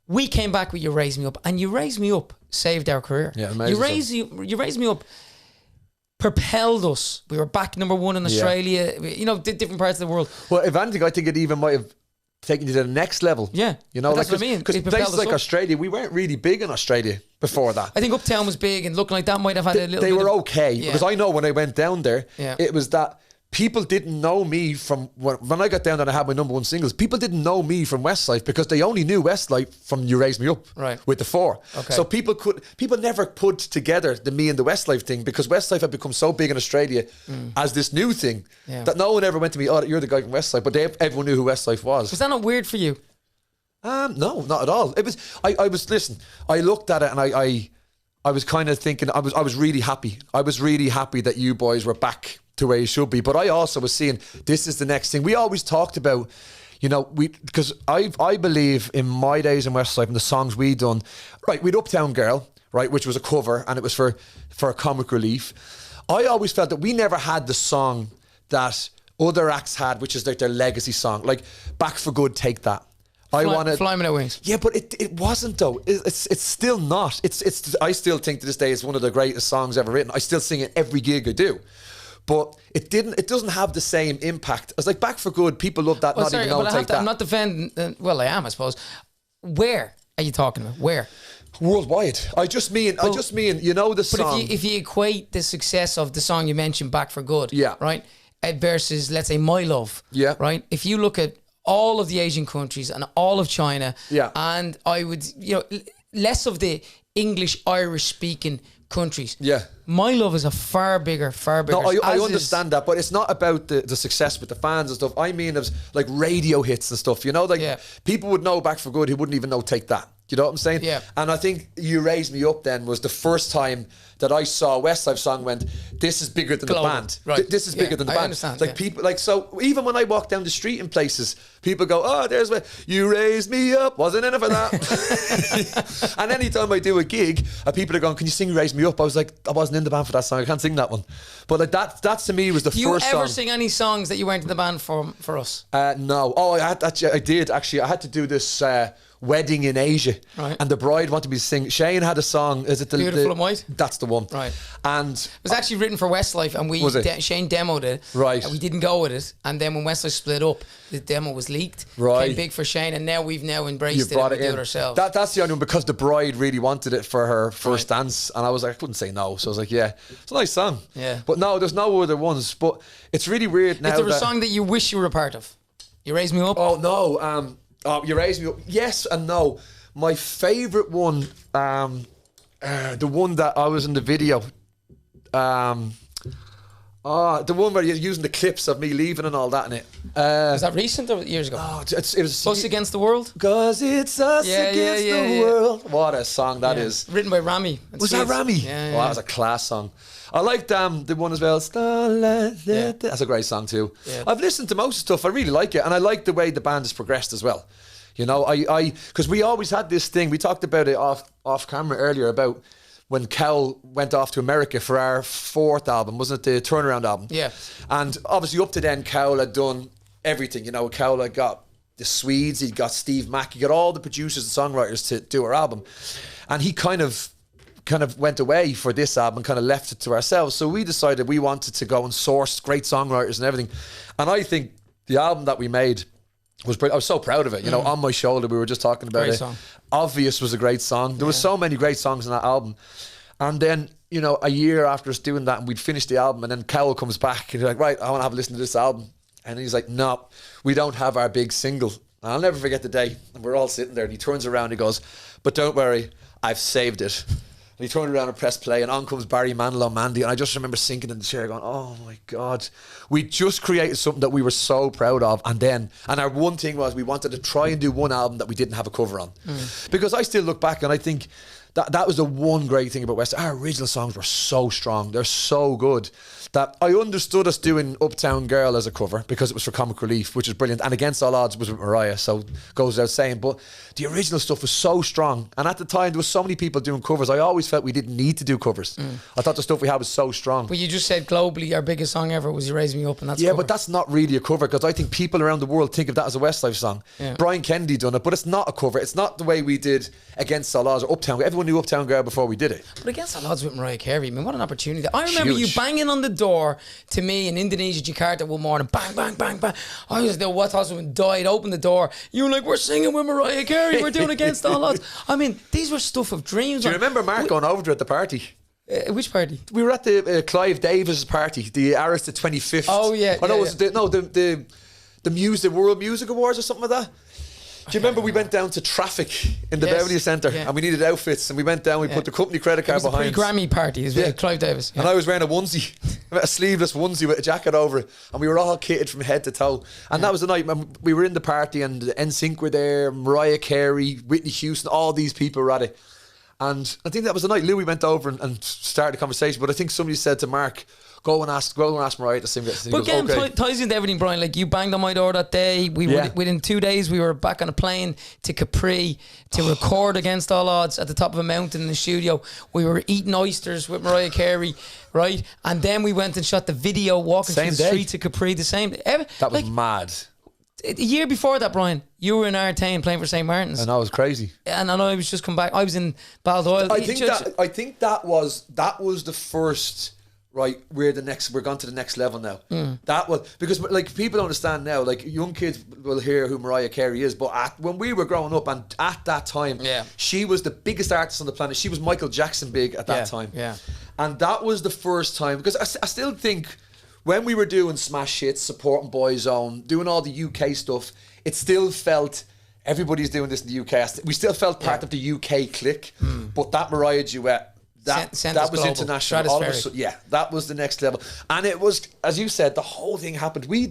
S1: We came back with You Raise Me Up, and You Raise Me Up saved our career.
S3: Yeah, amazing.
S1: You Raise Me Up propelled us. We were back number one in Australia, different parts of the world.
S3: Well, if anything, I think it even might have taken you to the next level.
S1: Yeah.
S3: That's
S1: what I mean.
S3: Because places like Australia, we weren't really big in Australia before that.
S1: I think Uptown was big, and looking like that might have had a little
S3: They
S1: bit
S3: were
S1: of,
S3: okay.
S1: Yeah.
S3: Because I know when I went down there,
S1: Yeah.
S3: it was that people didn't know me from when I got down there and I had my number one singles. People didn't know me from Westlife because they only knew Westlife from You Raise Me Up,
S1: Right.
S3: with the 4.
S1: Okay.
S3: So people never put together the me and the Westlife thing because Westlife had become so big in Australia as this new thing that no one ever went to me, oh, you're the guy from Westlife, but everyone knew who Westlife was.
S1: Was that not weird for you?
S3: No, not at all. It was. I looked at it and I was kind of thinking. I was really happy. I was really happy that you boys were back to where you should be. But I also was seeing this is the next thing. We always talked about, because I believe in my days in Westlife and the songs we done. Right, we'd Uptown Girl, right, which was a cover and it was for a comic relief. I always felt that we never had the song that other acts had, which is like their legacy song, like Back for Good, Take That. I wanted
S1: Fly Me No Wings.
S3: Yeah, but it wasn't though. It's still not. It's I still think to this day it's one of the greatest songs ever written. I still sing it every gig I do. But it doesn't have the same impact. It's like Back for Good. People love that. Even know Take That.
S1: I'm not defending. Well, I am, I suppose. Where are you talking about? Where?
S3: Worldwide. I just mean the song.
S1: But if you equate the success of the song you mentioned, Back for Good,
S3: Yeah.
S1: right, versus let's say My Love,
S3: Yeah.
S1: right. If you look at all of the Asian countries and all of China,
S3: Yeah.
S1: and I would, less of the English, Irish speaking countries.
S3: Yeah.
S1: My Love is a far bigger.
S3: No, I understand that, but it's not about the success with the fans and stuff. I mean, it's like radio hits and stuff. People would know Back for Good who wouldn't even know Take That. You know what I'm saying?
S1: Yeah.
S3: And I think You Raise Me Up then was the first time that I saw a Westlife song went, this is bigger than
S1: Global.
S3: the band.
S1: Right.
S3: This is bigger than the
S1: I
S3: band.
S1: understand,
S3: Like people, so even when I walk down the street in places, people go, oh, there's where You Raise Me Up. Wasn't in it for that. And anytime I do a gig, people are going, can you sing You Raise Me Up? I was like, I wasn't in the band for that song. I can't sing that one. But like that to me was the
S1: Do
S3: first
S1: you
S3: song.
S1: ever sing any songs that you weren't in the band for us?
S3: No. Oh, I did actually. I had to do this wedding in Asia,
S1: Right.
S3: and the bride wanted me to sing. Shane had a song. Is it the
S1: Beautiful and White?
S3: That's the one.
S1: Right.
S3: And
S1: It was actually written for Westlife, and
S3: Was it?
S1: Shane demoed it.
S3: Right.
S1: And we didn't go with it, and then when Westlife split up, the demo was leaked.
S3: Right.
S1: Became big for Shane, and now we've embraced
S3: you
S1: it
S3: brought
S1: and
S3: it
S1: we
S3: in.
S1: do it ourselves.
S3: That's the only one because the bride really wanted it for her first dance, and I was like, I couldn't say no. So I was like, yeah, it's a nice song.
S1: Yeah.
S3: But no, there's no other ones. But it's really weird now.
S1: Is there a
S3: that-
S1: song that you wish you were a part of? You Raise Me Up?
S3: Oh no. You Raise Me Up. Yes and no. My favourite one, the one that I was in the video, the one where you're using the clips of me leaving and all that in it.
S1: Was that recent or years ago?
S3: Oh, it was
S1: Us Against the World?
S3: 'Cause it's us against the world. What a song that is.
S1: Written by Rami. and
S3: Was that
S1: Sweets.
S3: Rami?
S1: Yeah,
S3: Oh, that was a class song. I liked the one as well. Starlight.
S1: Yeah.
S3: That's a great song too.
S1: Yeah.
S3: I've listened to most stuff. I really like it, and I like the way the band has progressed as well. You know, because we always had this thing. We talked about it off camera earlier about when Kel went off to America for our 4th album, wasn't it, the Turnaround album?
S1: Yeah.
S3: And obviously up to then, Kel had done everything. You know, Kel had got the Swedes, he got Steve Mack, he got all the producers and songwriters to do our album. And he kind of went away for this album and kind of left it to ourselves. So we decided we wanted to go and source great songwriters and everything. And I think the album that we made was I was so proud of it. You know, On My Shoulder, we were just talking about
S1: Great
S3: it.
S1: song.
S3: Obvious was a great song. There was so many great songs in that album. And then, you know, a year after us doing that and we'd finished the album and then Cowell comes back and he's like, right, I want to have a listen to this album. And he's like, no, we don't have our big single. And I'll never forget the day. And we're all sitting there and he turns around and he goes, but don't worry, I've saved it. And he turned around and pressed play and on comes Barry Manilow Mandy. And I just remember sinking in the chair going, oh my God. We just created something that we were so proud of. And our one thing was we wanted to try and do one album that we didn't have a cover on. Because I still look back and I think that was the one great thing about West. Our original songs were so strong. They're so good that I understood us doing Uptown Girl as a cover because it was for Comic Relief, which is brilliant. And Against All Odds was with Mariah, so goes without saying. But the original stuff was so strong. And at the time, there was so many people doing covers. I always felt we didn't need to do covers. I thought the stuff we had was so strong.
S1: But you just said globally our biggest song ever was You Raise Me Up, and that's
S3: yeah,
S1: a cover.
S3: but that's not really a cover because I think people around the world think of that as a Westlife song.
S1: Yeah.
S3: Brian Kennedy done it, but it's not a cover. It's not the way we did Against All Odds or Uptown. Everyone knew Uptown Girl before we did it.
S1: But Against All Odds with Mariah Carey, I mean, what an opportunity. I remember
S3: Huge.
S1: you banging on the door to me in Indonesia, Jakarta one morning, bang, bang, bang, bang. I was there, what husband died, opened the door. You were like, we're singing with Mariah Carey, we're doing Against All Odds. I mean, these were stuff of dreams.
S3: Do you remember Mark going over to at the party?
S1: Which party?
S3: We were at the Clive Davis party, the Arista 25th.
S1: Oh, yeah.
S3: Oh, no,
S1: yeah,
S3: it was the World Music Awards or something like that. Do you remember we went down to Traffic in the
S1: Yes,
S3: Beverly Centre and we needed outfits and we went down, we put the company credit
S1: It
S3: card
S1: was a
S3: behind.
S1: pre-Grammy party, is
S3: Yeah.
S1: Clive Davis. Yeah.
S3: And I was wearing a onesie, a sleeveless onesie with a jacket over it. And we were all kitted from head to toe. And that was the night when we were in the party and NSYNC were there, Mariah Carey, Whitney Houston, all these people were at it. And I think that was the night Louis went over and started a conversation. But I think somebody said to Mark, go and ask Mariah to sing this. And he
S1: But
S3: goes,
S1: again,
S3: okay.
S1: ties into everything, Brian. Like, you banged on my door that day. Within 2 days, we were back on a plane to Capri to record Against All Odds at the top of a mountain in the studio. We were eating oysters with Mariah Carey, right? And then we went and shot the video walking
S3: Same
S1: through the
S3: day.
S1: streets of Capri. The same.
S3: That was mad.
S1: A year before that, Brian, you were in Artane playing for St. Martin's.
S3: And that was crazy.
S1: And I know I was just come back. I was in Baldoyle.
S3: I think that was the first. Right, we're gone to the next level now. That was because, like, people understand now. Like, young kids will hear who Mariah Carey is, but when we were growing up, and at that time, she was the biggest artist on the planet. She was Michael Jackson big at that time.
S1: Yeah,
S3: and that was the first time because I still think when we were doing Smash Hits, supporting Boyzone, doing all the UK stuff, it still felt. Everybody's doing this in the UK. We still felt part of the UK clique, but that Mariah duet. That was
S1: global.
S3: international. All of a sudden, that was the next level. And it was, as you said, the whole thing happened. We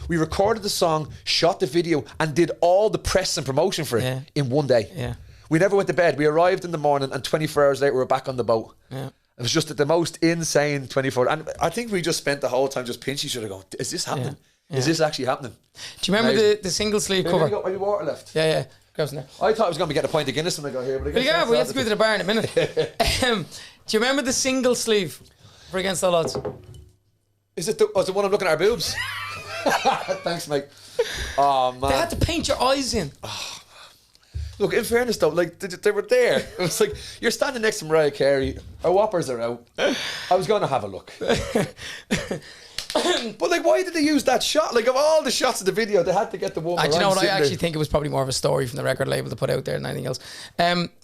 S3: recorded the song, shot the video, and did all the press and promotion for it in one day.
S1: Yeah.
S3: We never went to bed. We arrived in the morning, and 24 hours later, we were back on the boat.
S1: Yeah.
S3: It was just the most insane 24. And I think we just spent the whole time just pinching each other, going, "Is this happening? Is this actually happening?"
S1: Do you remember the single sleeve cover?
S3: Have you got any water left?
S1: Yeah. Grab some there.
S3: I thought I was going to be getting a pint of Guinness when I got here, but I guess
S1: Yeah,
S3: that's
S1: we
S3: not
S1: have to go to the bar in a minute. Do you remember the single sleeve for Against All Odds?
S3: Is it the one I'm looking at our boobs? Thanks, mate. Oh, man.
S1: They had to paint your eyes in.
S3: Look, in fairness though, like they were there. It was like you're standing next to Mariah Carey. Our whoppers are out. I was going to have a look. But like, why did they use that shot? Like, of all the shots of the video, they had to get the one.
S1: Do you know what? I actually think it was probably more of a story from the record label to put out there than anything else.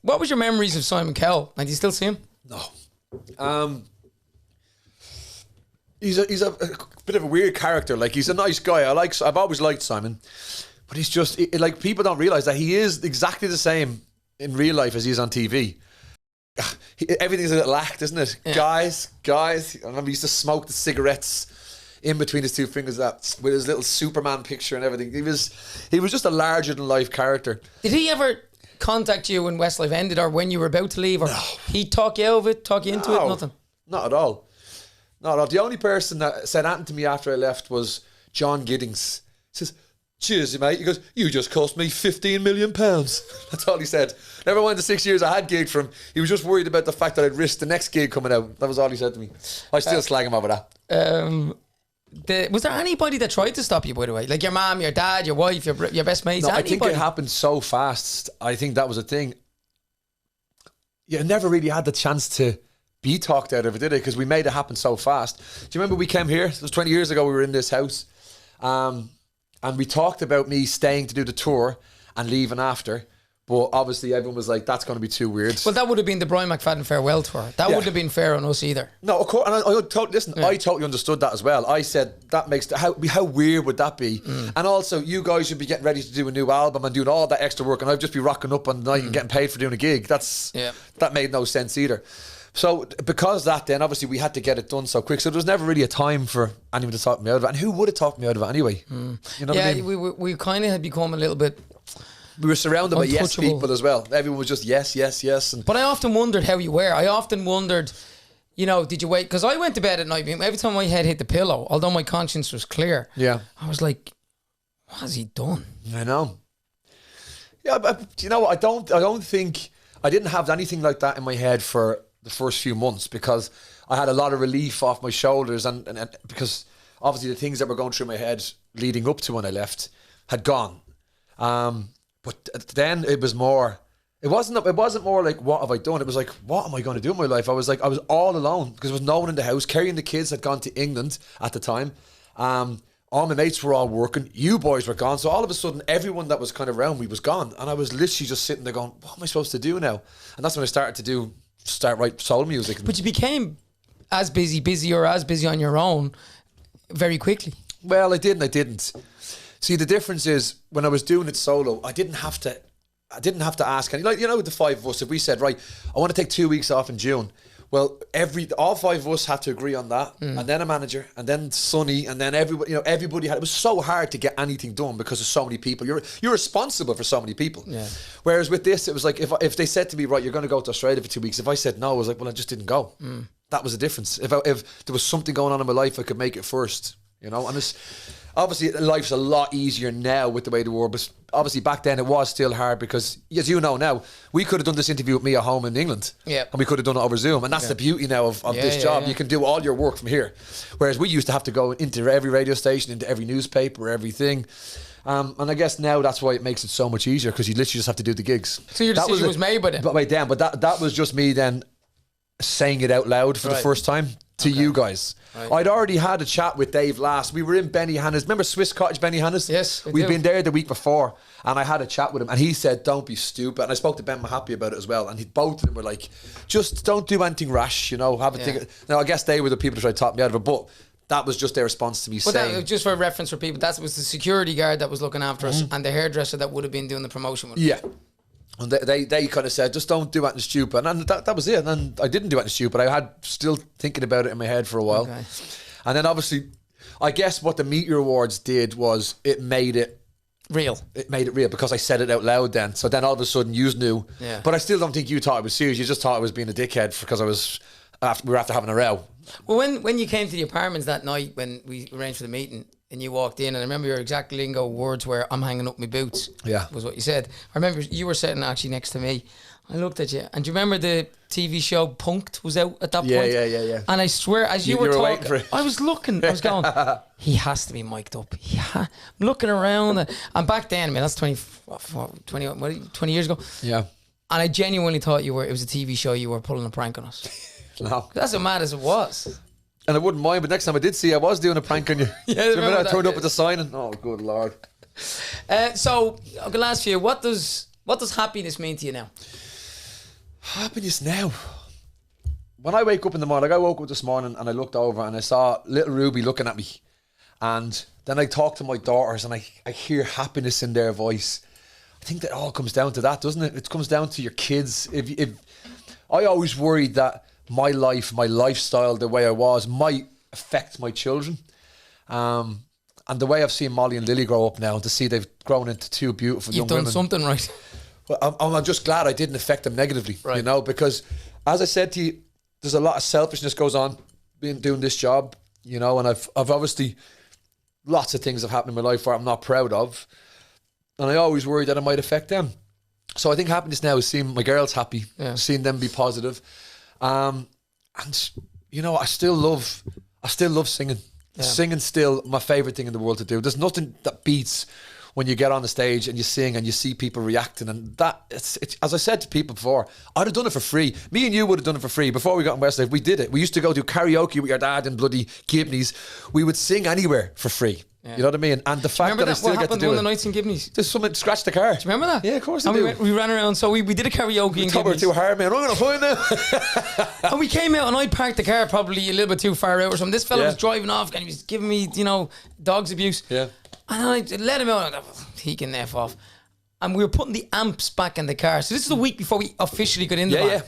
S1: What was your memories of Simon Cowell? Like, do you still see him?
S3: No. He's a bit of a weird character. Like, he's a nice guy. I've always liked Simon, but he's just like, people don't realize that he is exactly the same in real life as he is on TV. Everything's a little act, isn't it? Yeah. Guys. I remember he used to smoke the cigarettes in between his two fingers, that with his little Superman picture and everything. He was just a larger than life character.
S1: Did he ever contact you when Westlife ended, or when you were about to leave, or he talk you out of it, talk you into it? Nothing.
S3: Not at all. The only person that said anything to me after I left was John Giddings. He says, cheers, mate. He goes, you just cost me £15 million. That's all he said. Never mind the 6 years I had gigged from. He was just worried about the fact that I'd risked the next gig coming out. That was all he said to me. I still slag him over that.
S1: Was there anybody that tried to stop you, by the way? Like your mom, your dad, your wife, your best mates?
S3: No, I
S1: anybody?
S3: think it happened so fast. I think that was a thing. You never really had the chance to be talked out of it, did it? Because we made it happen so fast. Do you remember we came here? It was 20 years ago. We were in this house. And we talked about me staying to do the tour and leaving after. But obviously everyone was like, that's going to be too weird.
S1: Well, that would have been the Brian McFadden farewell tour. That wouldn't have been fair on us either.
S3: No, of course. And I totally understood that as well. I said, that makes, how weird would that be? And also, you guys should be getting ready to do a new album and doing all that extra work, and I'd just be rocking up on the night and getting paid for doing a gig. That made no sense either. So because that, then obviously we had to get it done so quick. So there was never really a time for anyone to talk me out of it. And who would have talked me out of it anyway? You know what I mean?
S1: we kind of had become a little bit.
S3: We were surrounded by yes people as well. Everyone was just yes.
S1: But I often wondered how you were. I often wondered, did you wait? Because I went to bed at night. Every time my head hit the pillow, although my conscience was clear, I was like, what has he done?
S3: I know. Yeah, but you know what? I didn't have anything like that in my head for the first few months, because I had a lot of relief off my shoulders, and because obviously the things that were going through my head leading up to when I left had gone. But then it was more. It wasn't more like, what have I done? It was like, what am I going to do in my life? I was all alone because there was no one in the house. Kerry and the kids had gone to England at the time. All my mates were all working. You boys were gone. So all of a sudden, everyone that was kind of around me was gone, and I was literally just sitting there going, what am I supposed to do now? And that's when I started to write soul music.
S1: But you became as busy on your own very quickly.
S3: Well, I did and I didn't. See, the difference is when I was doing it solo, I didn't have to ask any, the five of us, if we said, right, I want to take 2 weeks off in June. Well, all five of us had to agree on that, and then a manager, and then Sonny, and then everybody had. It was so hard to get anything done because of so many people. You're responsible for so many people. Yeah. Whereas with this, it was like if they said to me, right, you're going to go to Australia for 2 weeks. If I said no, I was like, well, I just didn't go. That was the difference. If there was something going on in my life, I could make it first. And it's obviously life's a lot easier now with the way the world. But obviously back then it was still hard because, as you know now, we could have done this interview with me at home in England, and we could have done it over Zoom, and that's the beauty now of this job. You can do all your work from here, whereas we used to have to go into every radio station, into every newspaper, everything. And I guess now that's why it makes it so much easier, because you literally just have to do the gigs.
S1: So your decision was made by then.
S3: But that was just me then saying it out loud for the first time to you guys. Right. I'd already had a chat with Dave last. We were in Benny Hanna's. Remember Swiss Cottage Benny Hanna's?
S1: Yes,
S3: We'd been there the week before, and I had a chat with him, and he said, don't be stupid. And I spoke to Ben Mahappy about it as well, and both of them were like, just don't do anything rash, have a think. Now, I guess they were the people that tried to talk me out of it, but that was just their response to me saying...
S1: Just for reference for people, that was the security guard that was looking after us, and the hairdresser that would have been doing the promotion with us. Yeah.
S3: And they kind of said, just don't do anything stupid. And that was it. And then I didn't do anything stupid. I had still thinking about it in my head for a while. Okay. And then obviously, I guess what the Meteor Awards did was it made it
S1: real. It
S3: made it real because I said it out loud then. So then all of a sudden you knew. Yeah. But I still don't think you thought it was serious. You just thought I was being a dickhead because we were after having a row.
S1: Well, when you came to the apartments that night when we arranged for the meeting, and you walked in, and I remember your exact lingo words were, I'm hanging up my boots. Yeah. Was what you said. I remember you were sitting actually next to me. I looked at you, and do you remember the TV show Punk'd was out at that point?
S3: Yeah.
S1: And I swear, as you were talking, I was looking, I was going, he has to be mic'd up. I'm looking around, and back then, that's 20 years ago. Yeah. And I genuinely thought it was a TV show, you were pulling a prank on us. No. That's as mad as it was.
S3: And I wouldn't mind, but next time I did see, I was doing a prank on you. Yeah, remember I turned up at the sign and, oh, good Lord.
S1: So, okay, last few, what does happiness mean to you now?
S3: Happiness now? When I wake up in the morning, I woke up this morning and I looked over and I saw little Ruby looking at me. And then I talk to my daughters and I hear happiness in their voice. I think that all comes down to that, doesn't it? It comes down to your kids. If I always worried that my life, my lifestyle, the way I was, might affect my children. And the way I've seen Molly and Lily grow up now, and to see they've grown into two beautiful young women.
S1: You've done something right.
S3: Well, I'm just glad I didn't affect them negatively, right. Because as I said to you, there's a lot of selfishness goes on doing this job, and I've obviously lots of things have happened in my life where I'm not proud of. And I always worry that it might affect them. So I think happiness now is seeing my girls happy, seeing them be positive. And, you know, I still love singing. Yeah. Singing's still my favourite thing in the world to do. There's nothing that beats when you get on the stage and you sing and you see people reacting. And that, it's as I said to people before, I'd have done it for free. Me and you would have done it for free. Before we got in Westlife, we did it. We used to go do karaoke with your dad in bloody Gibney's. We would sing anywhere for free. Yeah. You know what I mean? And the fact that I still get to do it.
S1: One of the nights in Gibney's?
S3: Just someone scratched the car.
S1: Do you remember that?
S3: Yeah, of course I
S1: do.
S3: do.
S1: We ran around, so we did a karaoke in Gibney's.
S3: We were too hard, man. I'm going to find now.
S1: And we came out and I parked the car probably a little bit too far out or something. This fella was driving off and he was giving me, you know, dog's abuse.
S3: Yeah.
S1: And I let him out and he can F off. And we were putting the amps back in the car. So this is the week before we officially got in the van. Yeah.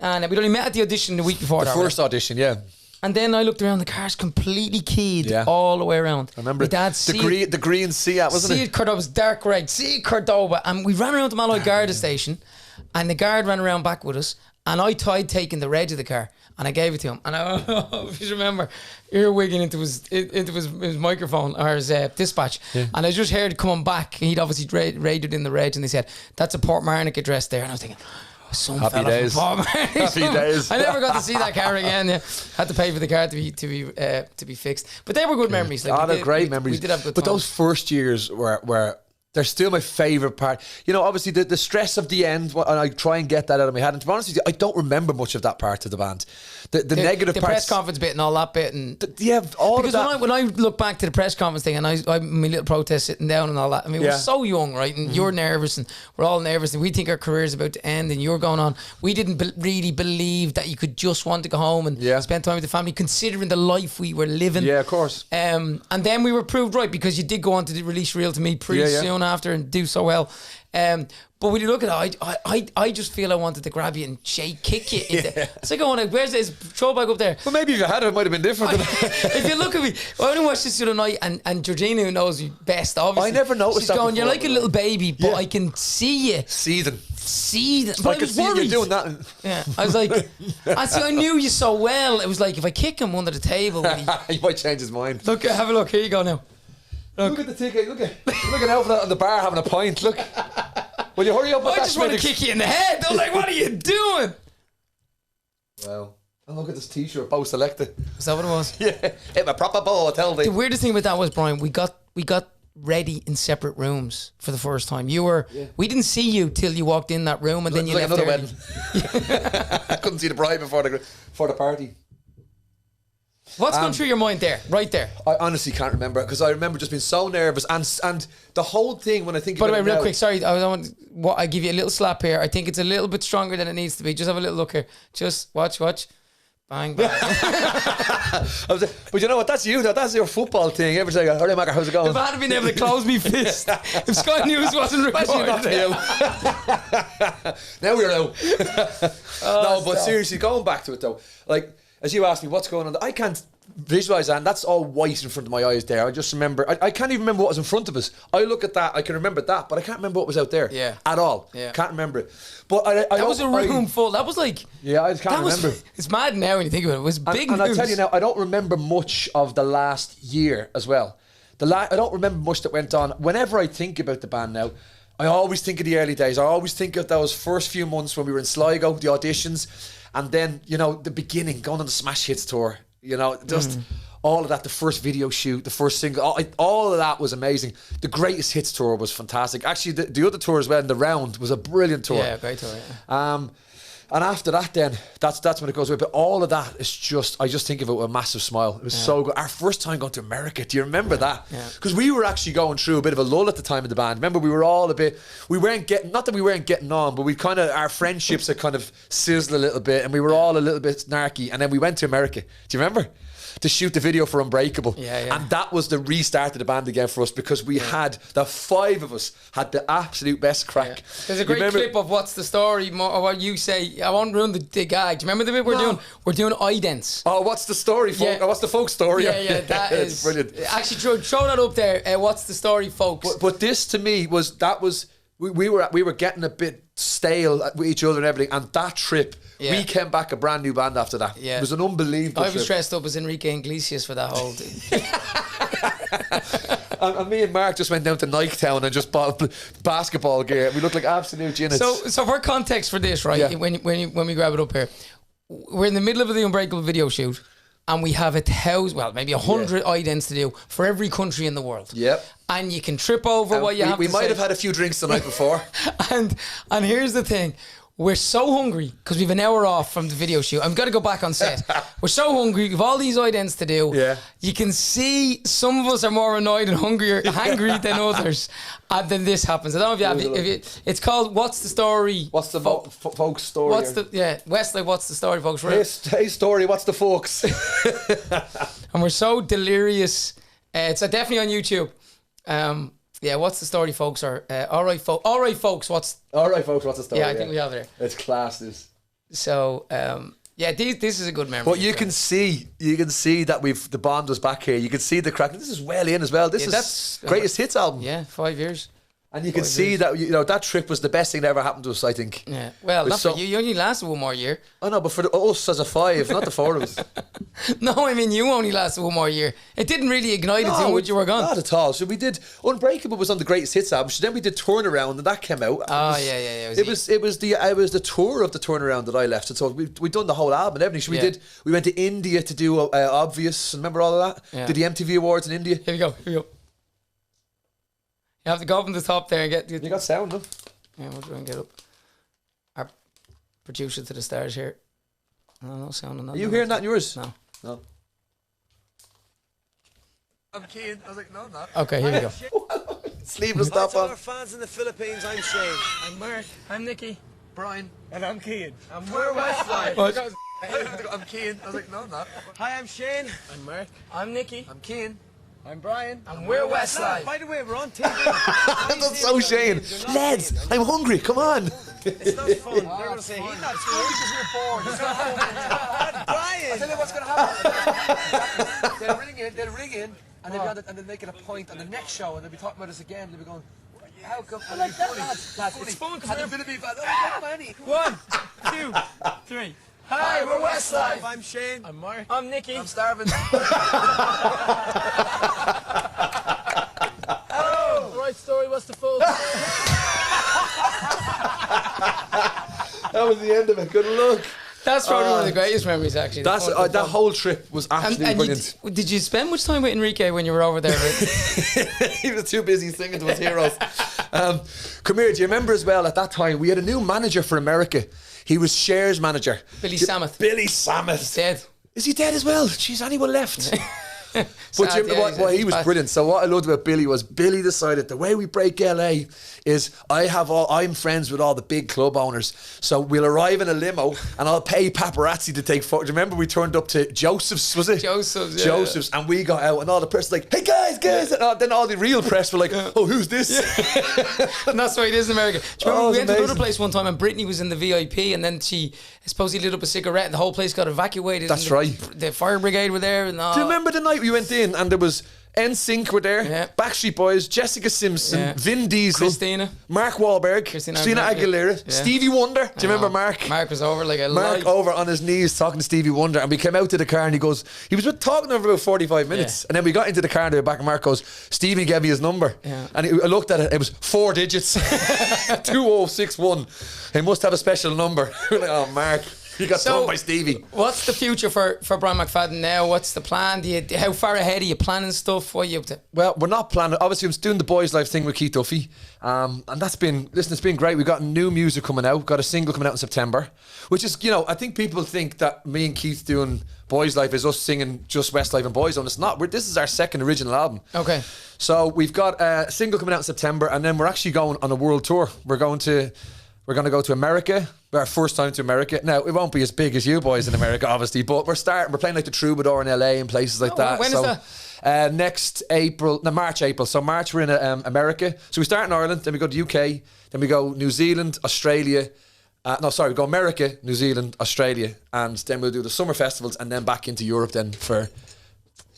S1: And we'd only met at the audition the week before
S3: the first audition, yeah.
S1: And then I looked around, the car's completely keyed all the way around.
S3: I remember
S1: my dad
S3: the green Seat, wasn't it?
S1: Seat Cordoba was dark red, Seat Cordoba. And we ran around the Malloy Garda station and the guard ran around back with us and I tried taking the reg of the car and I gave it to him. And I, if you remember, earwigging into his microphone or his dispatch. Yeah. And I just heard coming back, he'd obviously raided in the reg and they said, that's a Portmarnock address there. And I was thinking,
S3: happy days. Happy days.
S1: I never got to see that car again. Yeah. Had to pay for the car to be fixed. But they were good memories. Like
S3: they're great memories.
S1: We did have good
S3: But
S1: times.
S3: those first years were they're still my favourite part. You know, obviously the stress of the end, and I try and get that out of my head. And to be honest with you, I don't remember much of that part of the band. The negative
S1: the
S3: parts,
S1: press conference bit and all that bit, and
S3: all
S1: because
S3: of that.
S1: when I look back to the press conference thing, and I my little protest sitting down and all that. I mean, we're so young, right? And you're nervous, and we're all nervous, and we think our career's about to end, and you're going on. We didn't really believe that you could just want to go home and spend time with the family, considering the life we were living.
S3: Yeah, of course.
S1: And then we were proved right because you did go on to release Real to Me pretty soon after and do so well. But when you look at it, I just feel I wanted to grab you and kick you. It's like, where's this throw back up there?
S3: Well, maybe if you had it, it might have been different.
S1: If you look at me, I only watched this the other night, and Georgina, who knows me best, obviously,
S3: I never noticed
S1: she's
S3: that
S1: going,
S3: before,
S1: you're like a little baby, but I can see you.
S3: Seething.
S1: But
S3: I could see you doing that.
S1: Yeah, I was like, I knew you so well. It was like, if I kick him under the table,
S3: he might change his mind.
S1: Look, have a look. Here you go now.
S3: Look at the ticket. Look at Alfred on the bar having a pint. Look. Will you hurry up with
S1: I
S3: that?
S1: I just want to kick you in the head. I was like, what are you doing?
S3: Well, and look at this t-shirt, Bo Selected.
S1: Is that what it was?
S3: Yeah. Hit my proper ball, I tell thee.
S1: The weirdest thing about that was, Brian, we got ready in separate rooms for the first time. We didn't see you till you walked in that room and then you left
S3: another
S1: early.
S3: I couldn't see the bride before the party.
S1: What's going through your mind there, right there?
S3: I honestly can't remember because I remember just being so nervous and the whole thing when I think.
S1: By the way,
S3: about
S1: real
S3: it now,
S1: quick, sorry, I give you a little slap here. I think it's a little bit stronger than it needs to be. Just have a little look here. Just watch. Bang, bang.
S3: But you know what? That's you. That's your football thing. Every time I go, all right, Macker, how's it going?
S1: If I hadn't been able to close me fist, if Sky News wasn't recording,
S3: now we're out. No, but seriously, going back to it though, like. As you asked me, what's going on? I can't visualise that, and that's all white in front of my eyes there. I just remember, I can't even remember what was in front of us. I look at that, I can remember that, but I can't remember what was out there at all. Yeah. Can't remember it. But
S1: that was a room full. That was like...
S3: Yeah, I just can't remember.
S1: It's mad now when you think about it. It was big
S3: and
S1: news.
S3: I tell you now, I don't remember much of the last year as well. I don't remember much that went on. Whenever I think about the band now, I always think of the early days. I always think of those first few months when we were in Sligo, the auditions, and then, you know, the beginning, going on the Smash Hits tour, you know, just all of that, the first video shoot, the first single, all of that was amazing. The Greatest Hits tour was fantastic. Actually, the other tour as well, in the Round, was a brilliant tour.
S1: Yeah, great tour, yeah.
S3: And after that then, that's when it goes away. But all of that is just, I just think of it with a massive smile. It was so good. Our first time going to America, do you remember that? Because we were actually going through a bit of a lull at the time of the band. Remember, we were all not that we weren't getting on, but our friendships had kind of sizzled a little bit and we were all a little bit snarky. And then we went to America. Do you remember? To shoot the video for Unbreakable. And that was the restart of the band again for us because we had, the five of us had the absolute best crack.
S1: There's a great clip of What's the Story, or what you say. I won't ruin the gag. Do you remember the bit we're doing? We're doing idents.
S3: Oh, what's the story, folk? Oh, what's the folk story?
S1: Yeah, that is
S3: brilliant.
S1: Actually, throw that up there. What's the story, folks?
S3: But this to me was we were getting a bit stale with each other and everything. And that trip, we came back a brand new band after that.
S1: Yeah.
S3: It was an unbelievable
S1: I was
S3: trip.
S1: dressed up as Enrique Iglesias for that whole
S3: And me and Mark just went down to Niketown and just bought basketball gear. We looked like absolute ginnets.
S1: So for context for this, right?
S3: Yeah.
S1: When we grab it up here, we're in the middle of the Unbreakable video shoot, and we have 1,000, well, maybe 100 idents to do for every country in the world.
S3: Yep.
S1: And you can trip over what you have
S3: we
S1: to
S3: might
S1: say.
S3: have had a few drinks the night before.
S1: And here's the thing. We're so hungry because we've an hour off from the video shoot. I've got to go back on set. We're so hungry. We've all these idents to do.
S3: Yeah.
S1: You can see some of us are more annoyed and hangry than others. And then this happens. I don't know if you it's called What's the Story?
S3: What's the folks story?
S1: Westlife, What's the Story, folks?
S3: Hey, story, what's the folks?
S1: And we're so delirious. It's definitely on YouTube. Yeah, What's the Story, folks? Or all right, folks. What's
S3: the story?
S1: Yeah, I think we have it there.
S3: It's class, this.
S1: So this is a good memory.
S3: But you can see that the bond was back here. You can see the crack. This is well in as well. This is greatest hits album.
S1: Yeah, 5 years.
S3: And you can see that that trip was the best thing that ever happened to us, I think.
S1: Yeah. Well, not for you. You only lasted one more year.
S3: I know, but for us as a 5, not the 4 of us.
S1: No, I mean you only lasted one more year. It didn't really ignite it too much. You were gone.
S3: Not at all. So we did Unbreakable was on the greatest hits album. So then we did Turnaround, and that came out. It was the tour of the Turnaround that I left. So we'd done the whole album and everything. So we went to India to do Obvious. Remember all of that?
S1: Yeah.
S3: Did the MTV Awards in India.
S1: Here we go. You have to go up on the top there and get...
S3: You got sound, no?
S1: Yeah, we'll try and get up. Our producer to the stars here. No sound on that.
S3: Are you hearing that in yours?
S1: No.
S5: I'm keen. I was like, no, I'm not.
S1: Okay, here we go.
S3: Sleeveless top on.
S5: Our fans in the Philippines, I'm Shane.
S1: I'm Mark. I'm Nicky.
S5: Brian. And I'm Keen. And we're Westlife.
S1: What?
S5: I'm Keen. I was like, no, I'm not. Hi, I'm Shane.
S1: I'm Mark. I'm Nicky.
S5: I'm Keen. I'm Brian.
S1: And we're Westlife.
S5: By the way, we're on TV.
S3: That's so Shane. Lads, I'm hungry. Come on.
S5: It's not fun. They're going to say, he's not fun because we're bored. It's not fun. Brian. I'll tell you what's going to happen. They'll ring in, and they'll make it a point on the next show, and they'll be talking about us again. They'll be going, how come? I like that, lads. It's fun because they're going to be bad. Oh, money. 1, 2, 3. Hi, we're Westlife. I'm Shane. I'm Mark. I'm Nicky. I'm starving.
S1: Hello. Right story. What's the full?
S3: That was the end of it. Good luck.
S1: That's probably one of the greatest memories, actually.
S3: That whole trip was absolutely brilliant.
S1: Did you spend much time with Enrique when you were over there?
S3: He was too busy singing to his heroes. Come here, do you remember as well at that time we had a new manager for America? He was Cher's manager.
S1: Billy Samet.
S3: Billy Samet.
S1: He's dead.
S3: Is he dead as well? Jeez, anyone left? But
S1: Sad,
S3: he was brilliant. So what I loved about Billy was Billy decided the way we break LA is I'm friends with all the big club owners. So we'll arrive in a limo and I'll pay paparazzi to take photos. Remember we turned up to Joseph's, was it?
S1: Joseph's, yeah.
S3: Joseph's, and we got out and all the press like, hey guys. And then all the real press were like, oh, who's this?
S1: And that's why it is in America. Do you remember we went to
S3: amazing.
S1: another place one time and Brittany was in the VIP and then she supposedly lit up a cigarette and the whole place got evacuated.
S3: That's
S1: and
S3: right.
S1: The fire brigade were there and all.
S3: Do you remember the night we went in and there was NSYNC were there,
S1: Yeah.
S3: Backstreet Boys, Jessica Simpson,
S1: Yeah.
S3: Vin Diesel,
S1: Christina.
S3: Mark Wahlberg,
S1: Christina
S3: Aguilera,
S1: yeah.
S3: Stevie Wonder. Do you remember Mark?
S1: Mark was over like a
S3: Mark
S1: light.
S3: over on his knees talking to Stevie Wonder, and we came out to the car and he was talking to him for about 45 minutes,
S1: Yeah.
S3: and then we got into the car and the back and Mark goes, Stevie gave me his number,
S1: Yeah.
S3: and I looked at it, it was 4 digits, 2061. He must have a special number. We're like, oh, Mark. You got done by Stevie.
S1: What's the future for Brian McFadden now? What's the plan? How far ahead are you planning stuff? What are you up to?
S3: Well, we're not planning. Obviously, I'm doing the Boys Life thing with Keith Duffy, and that's been. Listen, it's been great. We've got new music coming out. Got a single coming out in September, which is, I think people think that me and Keith doing Boys Life is us singing just Westlife and Boyzone. It's not. This is our second original album.
S1: Okay.
S3: So we've got a single coming out in September, and then we're actually going on a world tour. We're going to go to America. Our first time to America. Now, it won't be as big as you boys in America, obviously, but we're playing like the Troubadour in LA and places like that.
S1: When is that?
S3: Next March, April. So March we're in America. So we start in Ireland, then we go to UK, then we go New Zealand, Australia. We go America, New Zealand, Australia, and then we'll do the summer festivals and then back into Europe then for